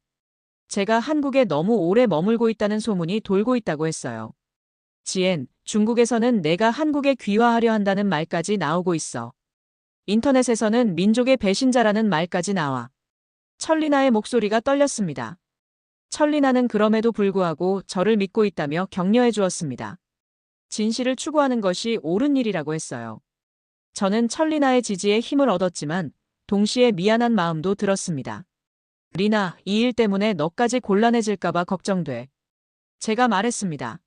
제가 한국에 너무 오래 머물고 있다는 소문이 돌고 있다고 했어요. 지엔, 중국에서는 내가 한국에 귀화하려 한다는 말까지 나오고 있어. 인터넷에서는 민족의 배신자라는 말까지 나와. 천리나의 목소리가 떨렸습니다. 천리나는 그럼에도 불구하고 저를 믿고 있다며 격려해 주었습니다. 진실을 추구하는 것이 옳은 일이라고 했어요. 저는 천리나의 지지에 힘을 얻었지만 동시에 미안한 마음도 들었습니다. 리나, 이 일 때문에 너까지 곤란해질까봐 걱정돼. 제가 말했습니다.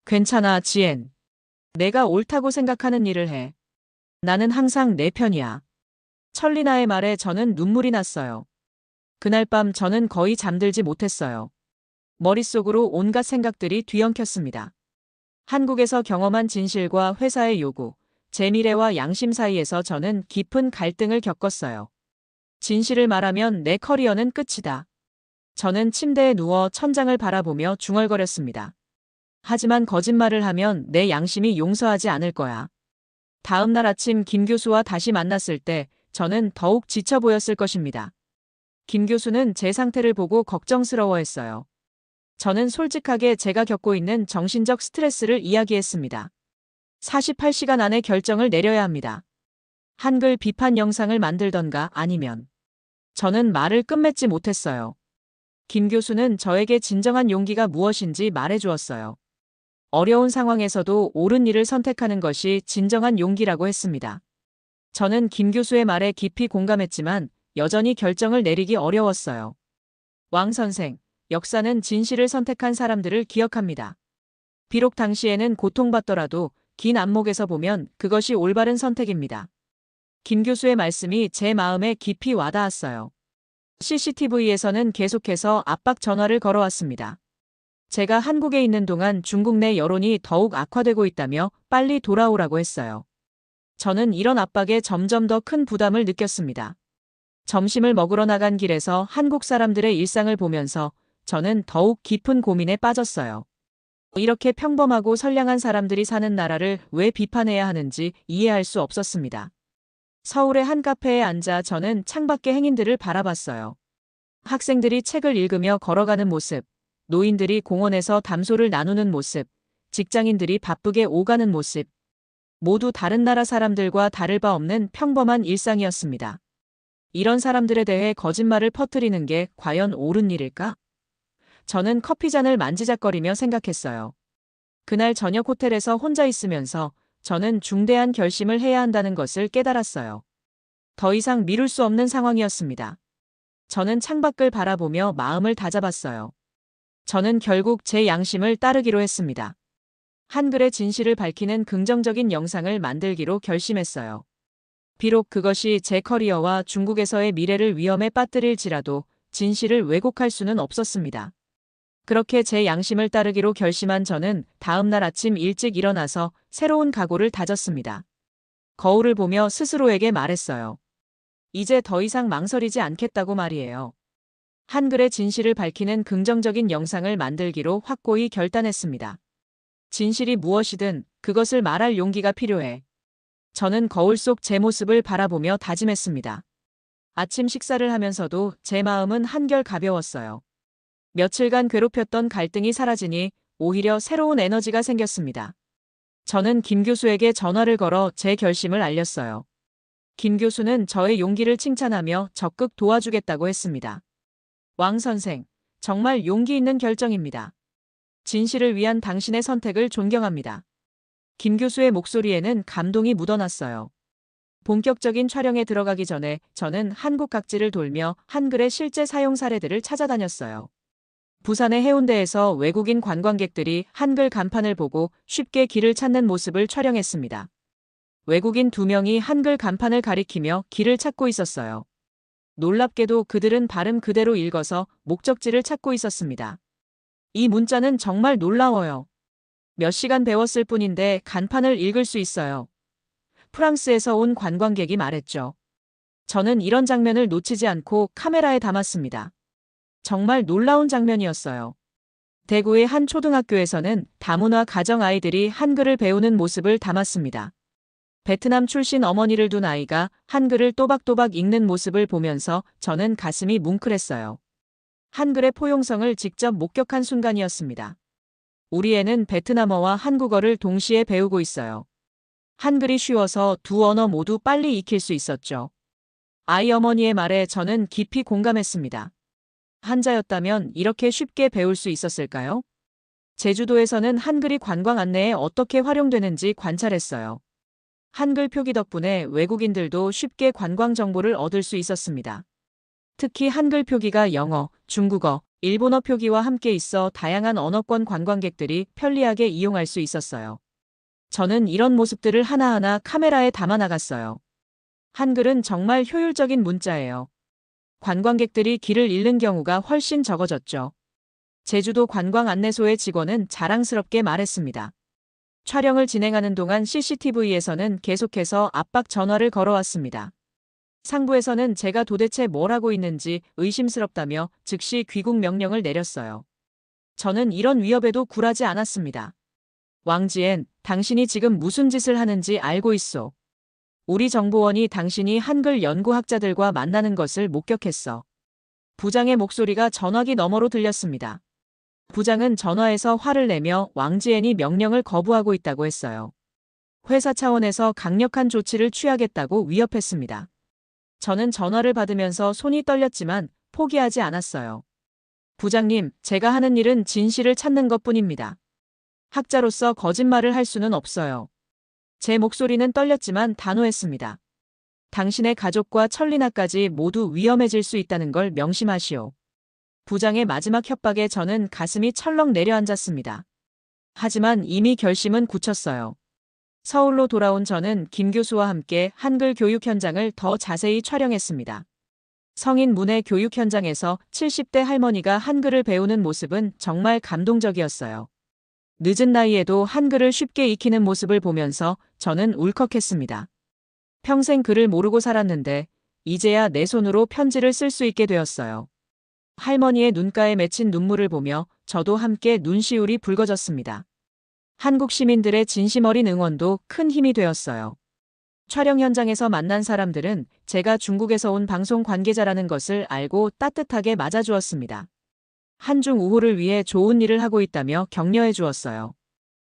괜찮아, 지엔. 내가 옳다고 생각하는 일을 해. 나는 항상 내 편이야. 천리나의 말에 저는 눈물이 났어요. 그날 밤 저는 거의 잠들지 못했어요. 머릿속으로 온갖 생각들이 뒤엉켰습니다. 한국에서 경험한 진실과 회사의 요구, 제 미래와 양심 사이에서 저는 깊은 갈등을 겪었어요. 진실을 말하면 내 커리어는 끝이다. 저는 침대에 누워 천장을 바라보며 중얼거렸습니다. 하지만 거짓말을 하면 내 양심이 용서하지 않을 거야. 다음 날 아침 김 교수와 다시 만났을 때 저는 더욱 지쳐 보였을 것입니다. 김 교수는 제 상태를 보고 걱정스러워했어요. 저는 솔직하게 제가 겪고 있는 정신적 스트레스를 이야기했습니다. 48시간 안에 결정을 내려야 합니다. 한글 비판 영상을 만들던가 아니면. 저는 말을 끝맺지 못했어요. 김 교수는 저에게 진정한 용기가 무엇인지 말해주었어요. 어려운 상황에서도 옳은 일을 선택하는 것이 진정한 용기라고 했습니다. 저는 김 교수의 말에 깊이 공감했지만 여전히 결정을 내리기 어려웠어요. 왕 선생, 역사는 진실을 선택한 사람들을 기억합니다. 비록 당시에는 고통받더라도 긴 안목에서 보면 그것이 올바른 선택입니다. 김 교수의 말씀이 제 마음에 깊이 와닿았어요. CCTV에서는 계속해서 압박 전화를 걸어왔습니다. 제가 한국에 있는 동안 중국 내 여론이 더욱 악화되고 있다며 빨리 돌아오라고 했어요. 저는 이런 압박에 점점 더 큰 부담을 느꼈습니다. 점심을 먹으러 나간 길에서 한국 사람들의 일상을 보면서 저는 더욱 깊은 고민에 빠졌어요. 이렇게 평범하고 선량한 사람들이 사는 나라를 왜 비판해야 하는지 이해할 수 없었습니다. 서울의 한 카페에 앉아 저는 창밖의 행인들을 바라봤어요. 학생들이 책을 읽으며 걸어가는 모습, 노인들이 공원에서 담소를 나누는 모습, 직장인들이 바쁘게 오가는 모습. 모두 다른 나라 사람들과 다를 바 없는 평범한 일상이었습니다. 이런 사람들에 대해 거짓말을 퍼뜨리는 게 과연 옳은 일일까? 저는 커피잔을 만지작거리며 생각했어요. 그날 저녁 호텔에서 혼자 있으면서 저는 중대한 결심을 해야 한다는 것을 깨달았어요. 더 이상 미룰 수 없는 상황이었습니다. 저는 창밖을 바라보며 마음을 다잡았어요. 저는 결국 제 양심을 따르기로 했습니다. 한글의 진실을 밝히는 긍정적인 영상을 만들기로 결심했어요. 비록 그것이 제 커리어와 중국에서의 미래를 위험에 빠뜨릴지라도 진실을 왜곡할 수는 없었습니다. 그렇게 제 양심을 따르기로 결심한 저는 다음 날 아침 일찍 일어나서 새로운 각오를 다졌습니다. 거울을 보며 스스로에게 말했어요. 이제 더 이상 망설이지 않겠다고 말이에요. 한글의 진실을 밝히는 긍정적인 영상을 만들기로 확고히 결단했습니다. 진실이 무엇이든 그것을 말할 용기가 필요해. 저는 거울 속 제 모습을 바라보며 다짐했습니다. 아침 식사를 하면서도 제 마음은 한결 가벼웠어요. 며칠간 괴롭혔던 갈등이 사라지니 오히려 새로운 에너지가 생겼습니다. 저는 김 교수에게 전화를 걸어 제 결심을 알렸어요. 김 교수는 저의 용기를 칭찬하며 적극 도와주겠다고 했습니다. 왕 선생, 정말 용기 있는 결정입니다. 진실을 위한 당신의 선택을 존경합니다. 김 교수의 목소리에는 감동이 묻어났어요. 본격적인 촬영에 들어가기 전에 저는 한국 각지를 돌며 한글의 실제 사용 사례들을 찾아다녔어요. 부산의 해운대에서 외국인 관광객들이 한글 간판을 보고 쉽게 길을 찾는 모습을 촬영했습니다. 외국인 2명이 한글 간판을 가리키며 길을 찾고 있었어요. 놀랍게도 그들은 발음 그대로 읽어서 목적지를 찾고 있었습니다. 이 문자는 정말 놀라워요. 몇 시간 배웠을 뿐인데 간판을 읽을 수 있어요. 프랑스에서 온 관광객이 말했죠. 저는 이런 장면을 놓치지 않고 카메라에 담았습니다. 정말 놀라운 장면이었어요. 대구의 한 초등학교에서는 다문화 가정 아이들이 한글을 배우는 모습을 담았습니다. 베트남 출신 어머니를 둔 아이가 한글을 또박또박 읽는 모습을 보면서 저는 가슴이 뭉클했어요. 한글의 포용성을 직접 목격한 순간이었습니다. 우리 애는 베트남어와 한국어를 동시에 배우고 있어요. 한글이 쉬워서 두 언어 모두 빨리 익힐 수 있었죠. 아이 어머니의 말에 저는 깊이 공감했습니다. 한자였다면 이렇게 쉽게 배울 수 있었을까요? 제주도에서는 한글이 관광 안내에 어떻게 활용되는지 관찰했어요. 한글 표기 덕분에 외국인들도 쉽게 관광 정보를 얻을 수 있었습니다. 특히 한글 표기가 영어, 중국어, 일본어 표기와 함께 있어 다양한 언어권 관광객들이 편리하게 이용할 수 있었어요. 저는 이런 모습들을 하나하나 카메라에 담아 나갔어요. 한글은 정말 효율적인 문자예요. 관광객들이 길을 잃는 경우가 훨씬 적어졌죠. 제주도 관광 안내소의 직원은 자랑스럽게 말했습니다. 촬영을 진행하는 동안 CCTV에서는 계속해서 압박 전화를 걸어왔습니다. 상부에서는 제가 도대체 뭘 하고 있는지 의심스럽다며 즉시 귀국 명령을 내렸어요. 저는 이런 위협에도 굴하지 않았습니다. 왕지엔, 당신이 지금 무슨 짓을 하는지 알고 있소. 우리 정보원이 당신이 한글 연구학자들과 만나는 것을 목격했어. 부장의 목소리가 전화기 너머로 들렸습니다. 부장은 전화에서 화를 내며 왕지엔이 명령을 거부하고 있다고 했어요. 회사 차원에서 강력한 조치를 취하겠다고 위협했습니다. 저는 전화를 받으면서 손이 떨렸지만 포기하지 않았어요. 부장님, 제가 하는 일은 진실을 찾는 것뿐입니다. 학자로서 거짓말을 할 수는 없어요. 제 목소리는 떨렸지만 단호했습니다. 당신의 가족과 천리나까지 모두 위험해질 수 있다는 걸 명심하시오. 부장의 마지막 협박에 저는 가슴이 철렁 내려앉았습니다. 하지만 이미 결심은 굳혔어요. 서울로 돌아온 저는 김 교수와 함께 한글 교육 현장을 더 자세히 촬영했습니다. 성인 문해 교육 현장에서 70대 할머니가 한글을 배우는 모습은 정말 감동적이었어요. 늦은 나이에도 한글을 쉽게 익히는 모습을 보면서 저는 울컥했습니다. 평생 글을 모르고 살았는데 이제야 내 손으로 편지를 쓸 수 있게 되었어요. 할머니의 눈가에 맺힌 눈물을 보며 저도 함께 눈시울이 붉어졌습니다. 한국 시민들의 진심 어린 응원도 큰 힘이 되었어요. 촬영 현장에서 만난 사람들은 제가 중국에서 온 방송 관계자라는 것을 알고 따뜻하게 맞아주었습니다. 한중 우호를 위해 좋은 일을 하고 있다며 격려해 주었어요.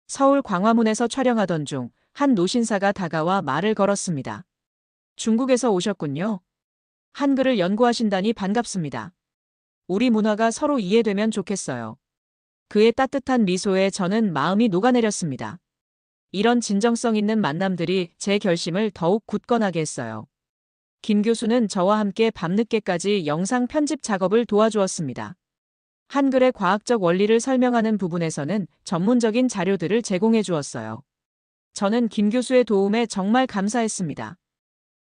서울 광화문에서 촬영하던 중 한 노신사가 다가와 말을 걸었습니다. 중국에서 오셨군요. 한글을 연구하신다니 반갑습니다. 우리 문화가 서로 이해되면 좋겠어요. 그의 따뜻한 미소에 저는 마음이 녹아내렸습니다. 이런 진정성 있는 만남들이 제 결심을 더욱 굳건하게 했어요. 김 교수는 저와 함께 밤늦게까지 영상 편집 작업을 도와주었습니다. 한글의 과학적 원리를 설명하는 부분에서는 전문적인 자료들을 제공해 주었어요. 저는 김 교수의 도움에 정말 감사했습니다.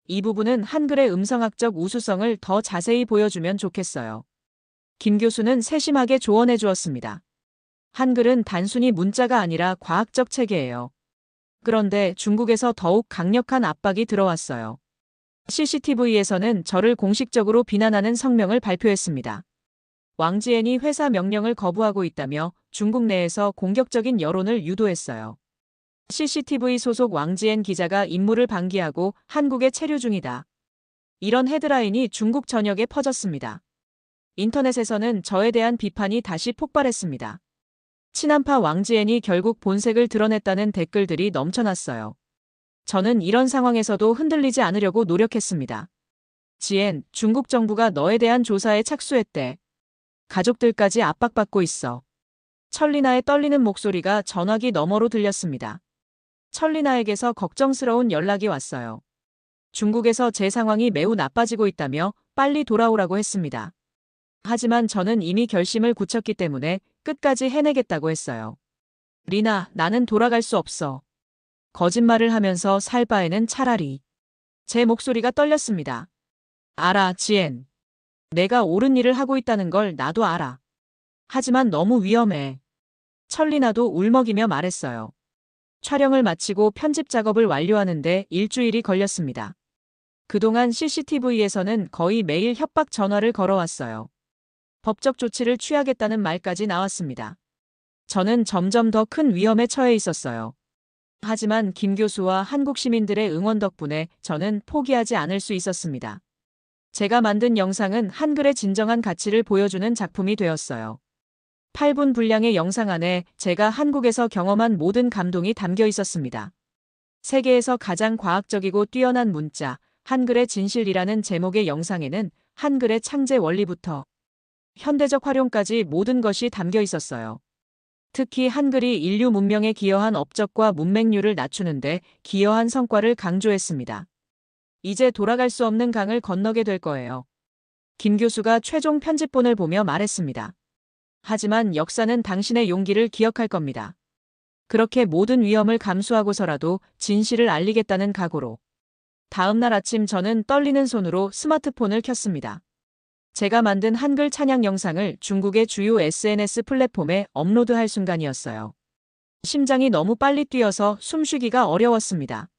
이 부분은 한글의 음성학적 우수성을 더 자세히 보여주면 좋겠어요. 김 교수는 세심하게 조언해 주었습니다. 한글은 단순히 문자가 아니라 과학적 체계예요. 그런데 중국에서 더욱 강력한 압박이 들어왔어요. CCTV에서는 저를 공식적으로 비난하는 성명을 발표했습니다. 왕지엔이 회사 명령을 거부하고 있다며 중국 내에서 공격적인 여론을 유도했어요. CCTV 소속 왕지엔 기자가 임무를 방기하고 한국에 체류 중이다. 이런 헤드라인이 중국 전역에 퍼졌습니다. 인터넷에서는 저에 대한 비판이 다시 폭발했습니다. 친한파 왕지엔이 결국 본색을 드러냈다는 댓글들이 넘쳐났어요. 저는 이런 상황에서도 흔들리지 않으려고 노력했습니다. 지엔, 중국 정부가 너에 대한 조사에 착수했대. 가족들까지 압박받고 있어. 천리나의 떨리는 목소리가 전화기 너머로 들렸습니다. 천리나에게서 걱정스러운 연락이 왔어요. 중국에서 제 상황이 매우 나빠지고 있다며 빨리 돌아오라고 했습니다. 하지만 저는 이미 결심을 굳혔기 때문에 끝까지 해내겠다고 했어요. 리나, 나는 돌아갈 수 없어. 거짓말을 하면서 살 바에는 차라리. 제 목소리가 떨렸습니다. 알아, 지엔. 내가 옳은 일을 하고 있다는 걸 나도 알아. 하지만 너무 위험해. 천리나도 울먹이며 말했어요. 촬영을 마치고 편집 작업을 완료하는데 일주일이 걸렸습니다. 그동안 CCTV에서는 거의 매일 협박 전화를 걸어왔어요. 법적 조치를 취하겠다는 말까지 나왔습니다. 저는 점점 더 큰 위험에 처해 있었어요. 하지만 김 교수와 한국 시민들의 응원 덕분에 저는 포기하지 않을 수 있었습니다. 제가 만든 영상은 한글의 진정한 가치를 보여주는 작품이 되었어요. 8분 분량의 영상 안에 제가 한국에서 경험한 모든 감동이 담겨 있었습니다. 세계에서 가장 과학적이고 뛰어난 문자, 한글의 진실이라는 제목의 영상에는 한글의 창제 원리부터 현대적 활용까지 모든 것이 담겨 있었어요. 특히 한글이 인류 문명에 기여한 업적과 문맹률을 낮추는데 기여한 성과를 강조했습니다. 이제 돌아갈 수 없는 강을 건너게 될 거예요. 김 교수가 최종 편집본을 보며 말했습니다. 하지만 역사는 당신의 용기를 기억할 겁니다. 그렇게 모든 위험을 감수하고서라도 진실을 알리겠다는 각오로. 다음 날 아침 저는 떨리는 손으로 스마트폰을 켰습니다. 제가 만든 한글 찬양 영상을 중국의 주요 SNS 플랫폼에 업로드할 순간이었어요. 심장이 너무 빨리 뛰어서 숨쉬기가 어려웠습니다.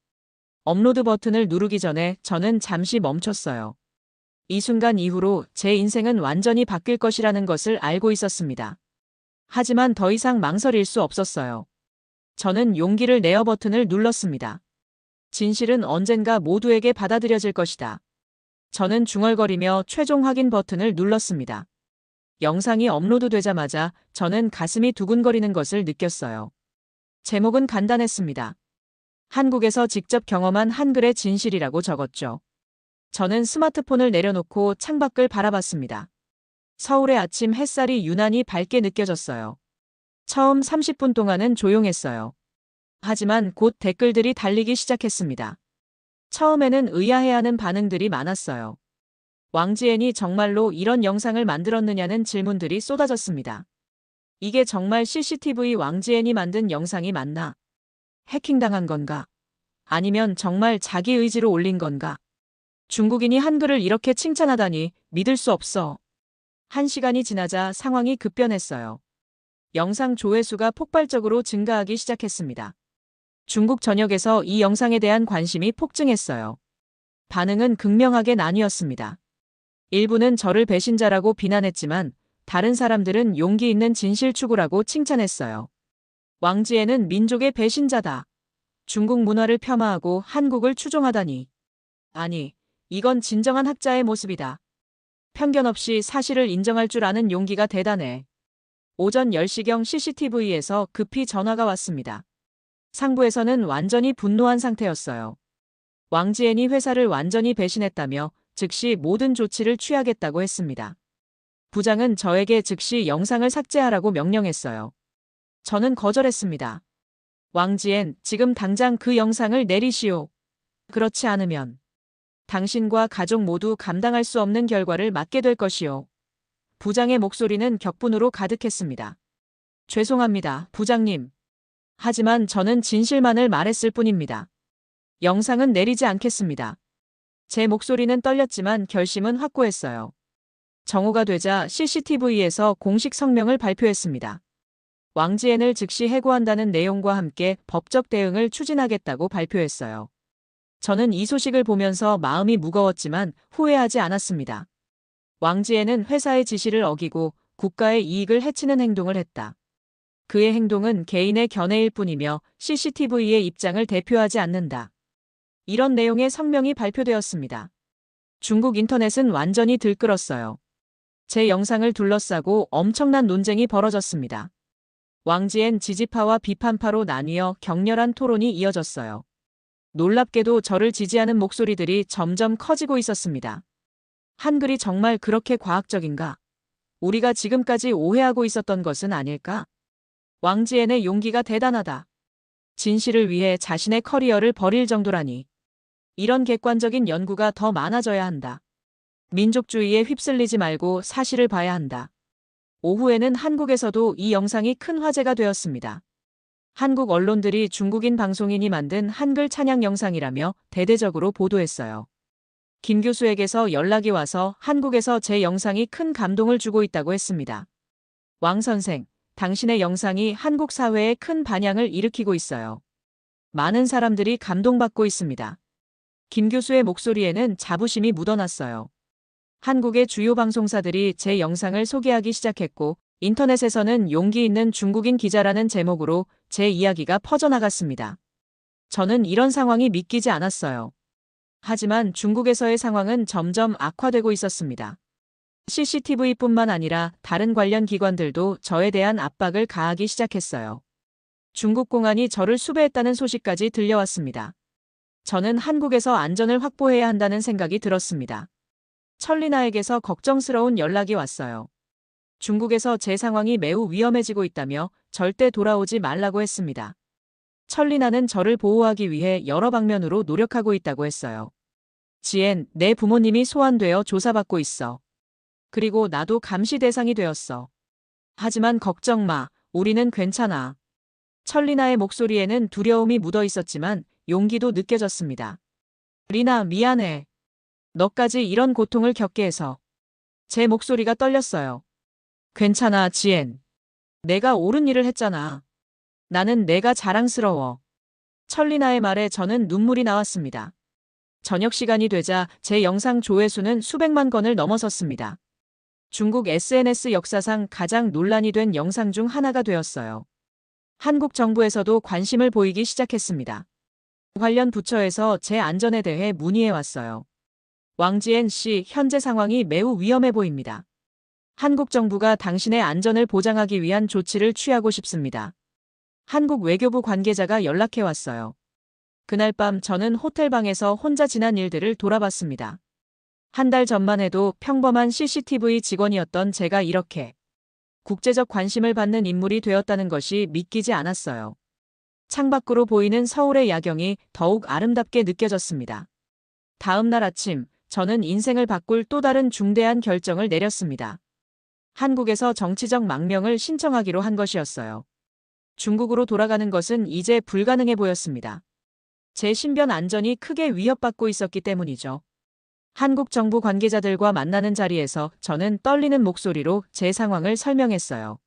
업로드 버튼을 누르기 전에 저는 잠시 멈췄어요. 이 순간 이후로 제 인생은 완전히 바뀔 것이라는 것을 알고 있었습니다. 하지만 더 이상 망설일 수 없었어요. 저는 용기를 내어 버튼을 눌렀습니다. 진실은 언젠가 모두에게 받아들여질 것이다. 저는 중얼거리며 최종 확인 버튼을 눌렀습니다. 영상이 업로드되자마자 저는 가슴이 두근거리는 것을 느꼈어요. 제목은 간단했습니다. 한국에서 직접 경험한 한글의 진실이라고 적었죠. 저는 스마트폰을 내려놓고 창밖을 바라봤습니다. 서울의 아침 햇살이 유난히 밝게 느껴졌어요. 처음 30분 동안은 조용했어요. 하지만 곧 댓글들이 달리기 시작했습니다. 처음에는 의아해하는 반응들이 많았어요. 왕지엔이 정말로 이런 영상을 만들었느냐는 질문들이 쏟아졌습니다. 이게 정말 CCTV 왕지엔이 만든 영상이 맞나? 해킹당한 건가? 아니면 정말 자기 의지로 올린 건가? 중국인이 한글을 이렇게 칭찬하다니 믿을 수 없어. 1시간이 지나자 상황이 급변했어요. 영상 조회수가 폭발적으로 증가하기 시작했습니다. 중국 전역에서 이 영상에 대한 관심이 폭증했어요. 반응은 극명하게 나뉘었습니다. 일부는 저를 배신자라고 비난했지만 다른 사람들은 용기 있는 진실 추구라고 칭찬했어요. 왕지엔은 민족의 배신자다. 중국 문화를 폄하하고 한국을 추종하다니. 아니, 이건 진정한 학자의 모습이다. 편견 없이 사실을 인정할 줄 아는 용기가 대단해. 오전 10시경 CCTV에서 급히 전화가 왔습니다. 상부에서는 완전히 분노한 상태였어요. 왕지엔이 회사를 완전히 배신했다며 즉시 모든 조치를 취하겠다고 했습니다. 부장은 저에게 즉시 영상을 삭제하라고 명령했어요. 저는 거절했습니다. 왕지엔, 지금 당장 그 영상을 내리시오. 그렇지 않으면 당신과 가족 모두 감당할 수 없는 결과를 맞게 될 것이오. 부장의 목소리는 격분으로 가득했습니다. 죄송합니다, 부장님. 하지만 저는 진실만을 말했을 뿐입니다. 영상은 내리지 않겠습니다. 제 목소리는 떨렸지만 결심은 확고했어요. 정오가 되자 CCTV에서 공식 성명을 발표했습니다. 왕지엔을 즉시 해고한다는 내용과 함께 법적 대응을 추진하겠다고 발표했어요. 저는 이 소식을 보면서 마음이 무거웠지만 후회하지 않았습니다. 왕지엔은 회사의 지시를 어기고 국가의 이익을 해치는 행동을 했다. 그의 행동은 개인의 견해일 뿐이며 CCTV의 입장을 대표하지 않는다. 이런 내용의 성명이 발표되었습니다. 중국 인터넷은 완전히 들끓었어요. 제 영상을 둘러싸고 엄청난 논쟁이 벌어졌습니다. 왕지엔 지지파와 비판파로 나뉘어 격렬한 토론이 이어졌어요. 놀랍게도 저를 지지하는 목소리들이 점점 커지고 있었습니다. 한글이 정말 그렇게 과학적인가? 우리가 지금까지 오해하고 있었던 것은 아닐까? 왕지엔의 용기가 대단하다. 진실을 위해 자신의 커리어를 버릴 정도라니. 이런 객관적인 연구가 더 많아져야 한다. 민족주의에 휩쓸리지 말고 사실을 봐야 한다. 오후에는 한국에서도 이 영상이 큰 화제가 되었습니다. 한국 언론들이 중국인 방송인이 만든 한글 찬양 영상이라며 대대적으로 보도했어요. 김 교수에게서 연락이 와서 한국에서 제 영상이 큰 감동을 주고 있다고 했습니다. 왕 선생, 당신의 영상이 한국 사회에 큰 반향을 일으키고 있어요. 많은 사람들이 감동받고 있습니다. 김 교수의 목소리에는 자부심이 묻어났어요. 한국의 주요 방송사들이 제 영상을 소개하기 시작했고 인터넷에서는 용기 있는 중국인 기자라는 제목으로 제 이야기가 퍼져나갔습니다. 저는 이런 상황이 믿기지 않았어요. 하지만 중국에서의 상황은 점점 악화되고 있었습니다. CCTV뿐만 아니라 다른 관련 기관들도 저에 대한 압박을 가하기 시작했어요. 중국 공안이 저를 수배했다는 소식까지 들려왔습니다. 저는 한국에서 안전을 확보해야 한다는 생각이 들었습니다. 천리나에게서 걱정스러운 연락이 왔어요. 중국에서 제 상황이 매우 위험해지고 있다며 절대 돌아오지 말라고 했습니다. 천리나는 저를 보호하기 위해 여러 방면으로 노력하고 있다고 했어요. 지엔, 내 부모님이 소환되어 조사받고 있어. 그리고 나도 감시 대상이 되었어. 하지만 걱정 마, 우리는 괜찮아. 천리나의 목소리에는 두려움이 묻어 있었지만 용기도 느껴졌습니다. 리나, 미안해. 너까지 이런 고통을 겪게 해서. 제 목소리가 떨렸어요. 괜찮아, 지엔. 내가 옳은 일을 했잖아. 나는 내가 자랑스러워. 천리나의 말에 저는 눈물이 나왔습니다. 저녁 시간이 되자 제 영상 조회수는 수백만 건을 넘어섰습니다. 중국 SNS 역사상 가장 논란이 된 영상 중 하나가 되었어요. 한국 정부에서도 관심을 보이기 시작했습니다. 관련 부처에서 제 안전에 대해 문의해 왔어요. 왕지엔 씨, 현재 상황이 매우 위험해 보입니다. 한국 정부가 당신의 안전을 보장하기 위한 조치를 취하고 싶습니다. 한국 외교부 관계자가 연락해 왔어요. 그날 밤 저는 호텔방에서 혼자 지난 일들을 돌아봤습니다. 한 달 전만 해도 평범한 CCTV 직원이었던 제가 이렇게 국제적 관심을 받는 인물이 되었다는 것이 믿기지 않았어요. 창밖으로 보이는 서울의 야경이 더욱 아름답게 느껴졌습니다. 다음 날 아침, 저는 인생을 바꿀 또 다른 중대한 결정을 내렸습니다. 한국에서 정치적 망명을 신청하기로 한 것이었어요. 중국으로 돌아가는 것은 이제 불가능해 보였습니다. 제 신변 안전이 크게 위협받고 있었기 때문이죠. 한국 정부 관계자들과 만나는 자리에서 저는 떨리는 목소리로 제 상황을 설명했어요.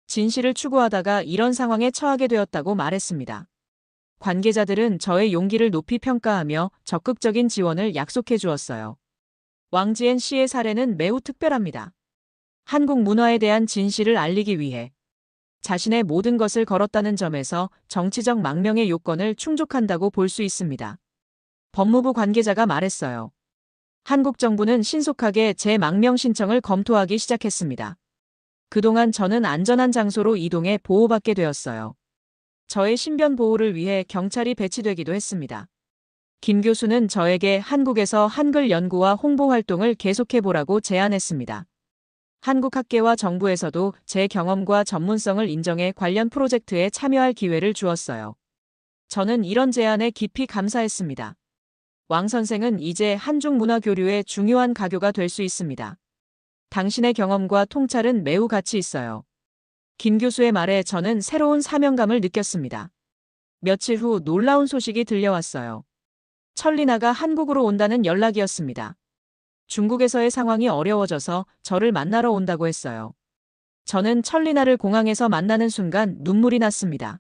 진실을 추구하다가 이런 상황에 처하게 되었다고 말했습니다. 관계자들은 저의 용기를 높이 평가하며 적극적인 지원을 약속해 주었어요. 왕지엔 씨의 사례는 매우 특별합니다. 한국 문화에 대한 진실을 알리기 위해 자신의 모든 것을 걸었다는 점에서 정치적 망명의 요건을 충족한다고 볼 수 있습니다. 법무부 관계자가 말했어요. 한국 정부는 신속하게 제 망명 신청을 검토하기 시작했습니다. 그동안 저는 안전한 장소로 이동해 보호받게 되었어요. 저의 신변 보호를 위해 경찰이 배치되기도 했습니다. 김 교수는 저에게 한국에서 한글 연구와 홍보 활동을 계속해보라고 제안했습니다. 한국 학계와 정부에서도 제 경험과 전문성을 인정해 관련 프로젝트에 참여할 기회를 주었어요. 저는 이런 제안에 깊이 감사했습니다. 왕 선생은 이제 한중 문화 교류의 중요한 가교가 될 수 있습니다. 당신의 경험과 통찰은 매우 가치 있어요. 김 교수의 말에 저는 새로운 사명감을 느꼈습니다. 며칠 후 놀라운 소식이 들려왔어요. 천리나가 한국으로 온다는 연락이었습니다. 중국에서의 상황이 어려워져서 저를 만나러 온다고 했어요. 저는 천리나를 공항에서 만나는 순간 눈물이 났습니다.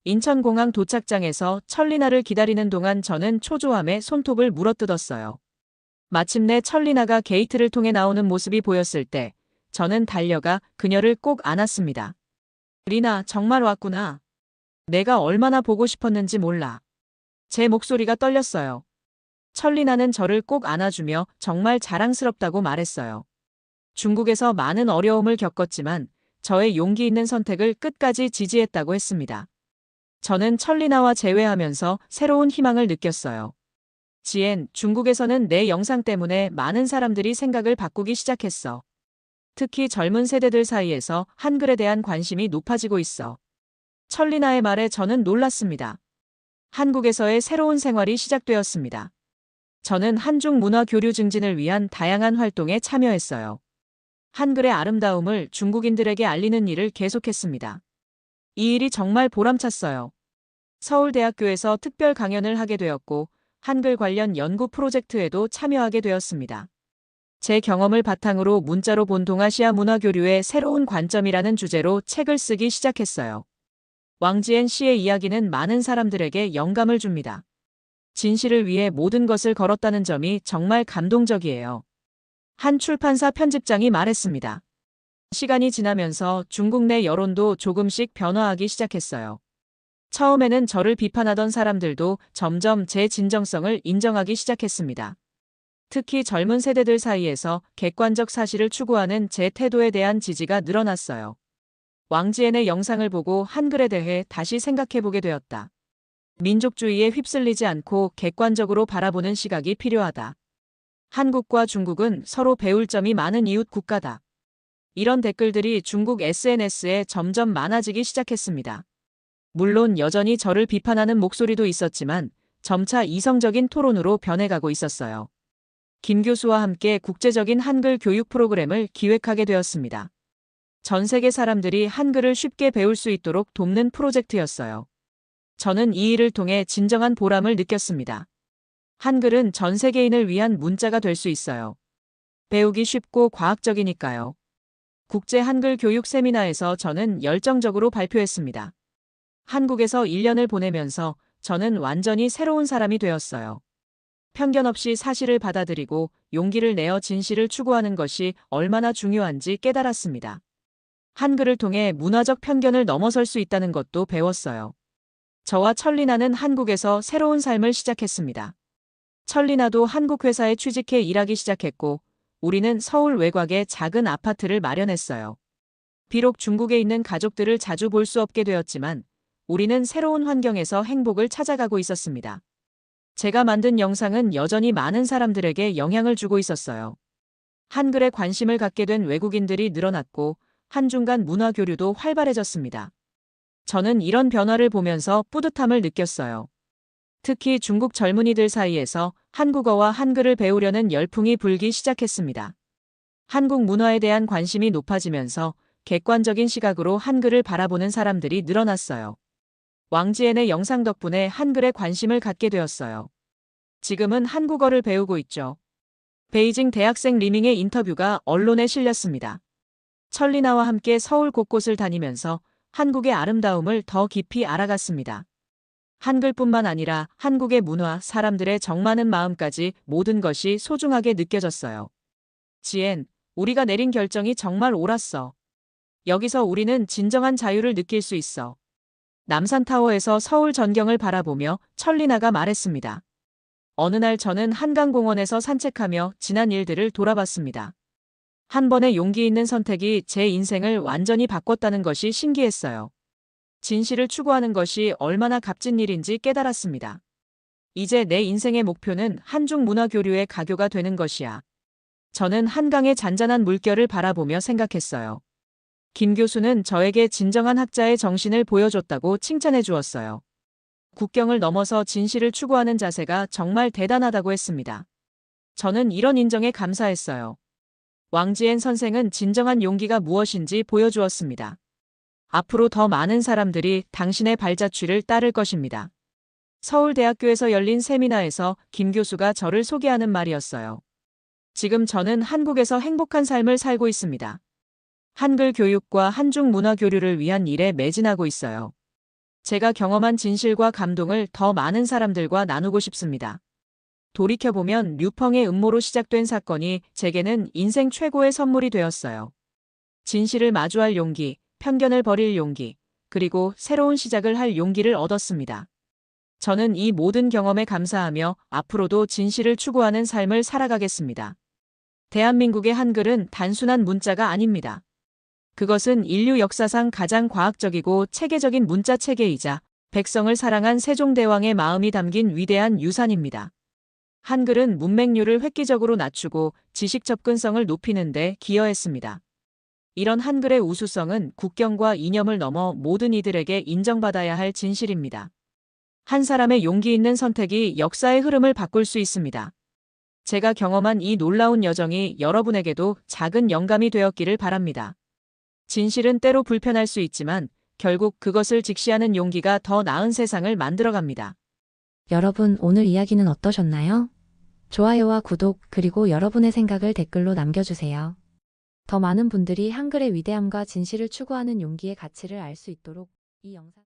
인천공항 도착장에서 천리나를 기다리는 동안 저는 초조함에 손톱을 물어뜯었어요. 마침내 천리나가 게이트를 통해 나오는 모습이 보였을 때 저는 달려가 그녀를 꼭 안았습니다. 리나, 정말 왔구나. 내가 얼마나 보고 싶었는지 몰라. 제 목소리가 떨렸어요. 천리나는 저를 꼭 안아주며 정말 자랑스럽다고 말했어요. 중국에서 많은 어려움을 겪었지만 저의 용기 있는 선택을 끝까지 지지했다고 했습니다. 저는 천리나와 재회하면서 새로운 희망을 느꼈어요. 지엔, 중국에서는 내 영상 때문에 많은 사람들이 생각을 바꾸기 시작했어. 특히 젊은 세대들 사이에서 한글에 대한 관심이 높아지고 있어. 천리나의 말에 저는 놀랐습니다. 한국에서의 새로운 생활이 시작되었습니다. 저는 한중 문화 교류 증진을 위한 다양한 활동에 참여했어요. 한글의 아름다움을 중국인들에게 알리는 일을 계속했습니다. 이 일이 정말 보람찼어요. 서울대학교에서 특별 강연을 하게 되었고 한글 관련 연구 프로젝트에도 참여하게 되었습니다. 제 경험을 바탕으로 문자로 본 동아시아 문화교류의 새로운 관점이라는 주제로 책을 쓰기 시작했어요. 왕지엔 씨의 이야기는 많은 사람들에게 영감을 줍니다. 진실을 위해 모든 것을 걸었다는 점이 정말 감동적이에요. 한 출판사 편집장이 말했습니다. 시간이 지나면서 중국 내 여론도 조금씩 변화하기 시작했어요. 처음에는 저를 비판하던 사람들도 점점 제 진정성을 인정하기 시작했습니다. 특히 젊은 세대들 사이에서 객관적 사실을 추구하는 제 태도에 대한 지지가 늘어났어요. 왕지엔의 영상을 보고 한글에 대해 다시 생각해보게 되었다. 민족주의에 휩쓸리지 않고 객관적으로 바라보는 시각이 필요하다. 한국과 중국은 서로 배울 점이 많은 이웃 국가다. 이런 댓글들이 중국 SNS에 점점 많아지기 시작했습니다. 물론 여전히 저를 비판하는 목소리도 있었지만 점차 이성적인 토론으로 변해가고 있었어요. 김 교수와 함께 국제적인 한글 교육 프로그램을 기획하게 되었습니다. 전 세계 사람들이 한글을 쉽게 배울 수 있도록 돕는 프로젝트였어요. 저는 이 일을 통해 진정한 보람을 느꼈습니다. 한글은 전 세계인을 위한 문자가 될 수 있어요. 배우기 쉽고 과학적이니까요. 국제 한글 교육 세미나에서 저는 열정적으로 발표했습니다. 한국에서 1년을 보내면서 저는 완전히 새로운 사람이 되었어요. 편견 없이 사실을 받아들이고 용기를 내어 진실을 추구하는 것이 얼마나 중요한지 깨달았습니다. 한글을 통해 문화적 편견을 넘어설 수 있다는 것도 배웠어요. 저와 천리나는 한국에서 새로운 삶을 시작했습니다. 천리나도 한국 회사에 취직해 일하기 시작했고, 우리는 서울 외곽에 작은 아파트를 마련했어요. 비록 중국에 있는 가족들을 자주 볼 수 없게 되었지만, 우리는 새로운 환경에서 행복을 찾아가고 있었습니다. 제가 만든 영상은 여전히 많은 사람들에게 영향을 주고 있었어요. 한글에 관심을 갖게 된 외국인들이 늘어났고, 한중 간 문화 교류도 활발해졌습니다. 저는 이런 변화를 보면서 뿌듯함을 느꼈어요. 특히 중국 젊은이들 사이에서 한국어와 한글을 배우려는 열풍이 불기 시작했습니다. 한국 문화에 대한 관심이 높아지면서 객관적인 시각으로 한글을 바라보는 사람들이 늘어났어요. 왕지엔의 영상 덕분에 한글에 관심을 갖게 되었어요. 지금은 한국어를 배우고 있죠. 베이징 대학생 리밍의 인터뷰가 언론에 실렸습니다. 천리나와 함께 서울 곳곳을 다니면서 한국의 아름다움을 더 깊이 알아갔습니다. 한글뿐만 아니라 한국의 문화, 사람들의 정 많은 마음까지 모든 것이 소중하게 느껴졌어요. 지엔, 우리가 내린 결정이 정말 옳았어. 여기서 우리는 진정한 자유를 느낄 수 있어. 남산타워에서 서울 전경을 바라보며 천리나가 말했습니다. 어느 날 저는 한강공원에서 산책하며 지난 일들을 돌아봤습니다. 한 번의 용기 있는 선택이 제 인생을 완전히 바꿨다는 것이 신기했어요. 진실을 추구하는 것이 얼마나 값진 일인지 깨달았습니다. 이제 내 인생의 목표는 한중 문화 교류의 가교가 되는 것이야. 저는 한강의 잔잔한 물결을 바라보며 생각했어요. 김 교수는 저에게 진정한 학자의 정신을 보여줬다고 칭찬해 주었어요. 국경을 넘어서 진실을 추구하는 자세가 정말 대단하다고 했습니다. 저는 이런 인정에 감사했어요. 왕지엔 선생은 진정한 용기가 무엇인지 보여주었습니다. 앞으로 더 많은 사람들이 당신의 발자취를 따를 것입니다. 서울대학교에서 열린 세미나에서 김 교수가 저를 소개하는 말이었어요. 지금 저는 한국에서 행복한 삶을 살고 있습니다. 한글 교육과 한중 문화 교류를 위한 일에 매진하고 있어요. 제가 경험한 진실과 감동을 더 많은 사람들과 나누고 싶습니다. 돌이켜보면 류펑의 음모로 시작된 사건이 제게는 인생 최고의 선물이 되었어요. 진실을 마주할 용기, 편견을 버릴 용기, 그리고 새로운 시작을 할 용기를 얻었습니다. 저는 이 모든 경험에 감사하며 앞으로도 진실을 추구하는 삶을 살아가겠습니다. 대한민국의 한글은 단순한 문자가 아닙니다. 그것은 인류 역사상 가장 과학적이고 체계적인 문자 체계이자 백성을 사랑한 세종대왕의 마음이 담긴 위대한 유산입니다. 한글은 문맹률을 획기적으로 낮추고 지식 접근성을 높이는 데 기여했습니다. 이런 한글의 우수성은 국경과 이념을 넘어 모든 이들에게 인정받아야 할 진실입니다. 한 사람의 용기 있는 선택이 역사의 흐름을 바꿀 수 있습니다. 제가 경험한 이 놀라운 여정이 여러분에게도 작은 영감이 되었기를 바랍니다. 진실은 때로 불편할 수 있지만 결국 그것을 직시하는 용기가 더 나은 세상을 만들어갑니다. 여러분, 오늘 이야기는 어떠셨나요? 좋아요와 구독, 그리고 여러분의 생각을 댓글로 남겨주세요. 더 많은 분들이 한글의 위대함과 진실을 추구하는 용기의 가치를 알 수 있도록 이 영상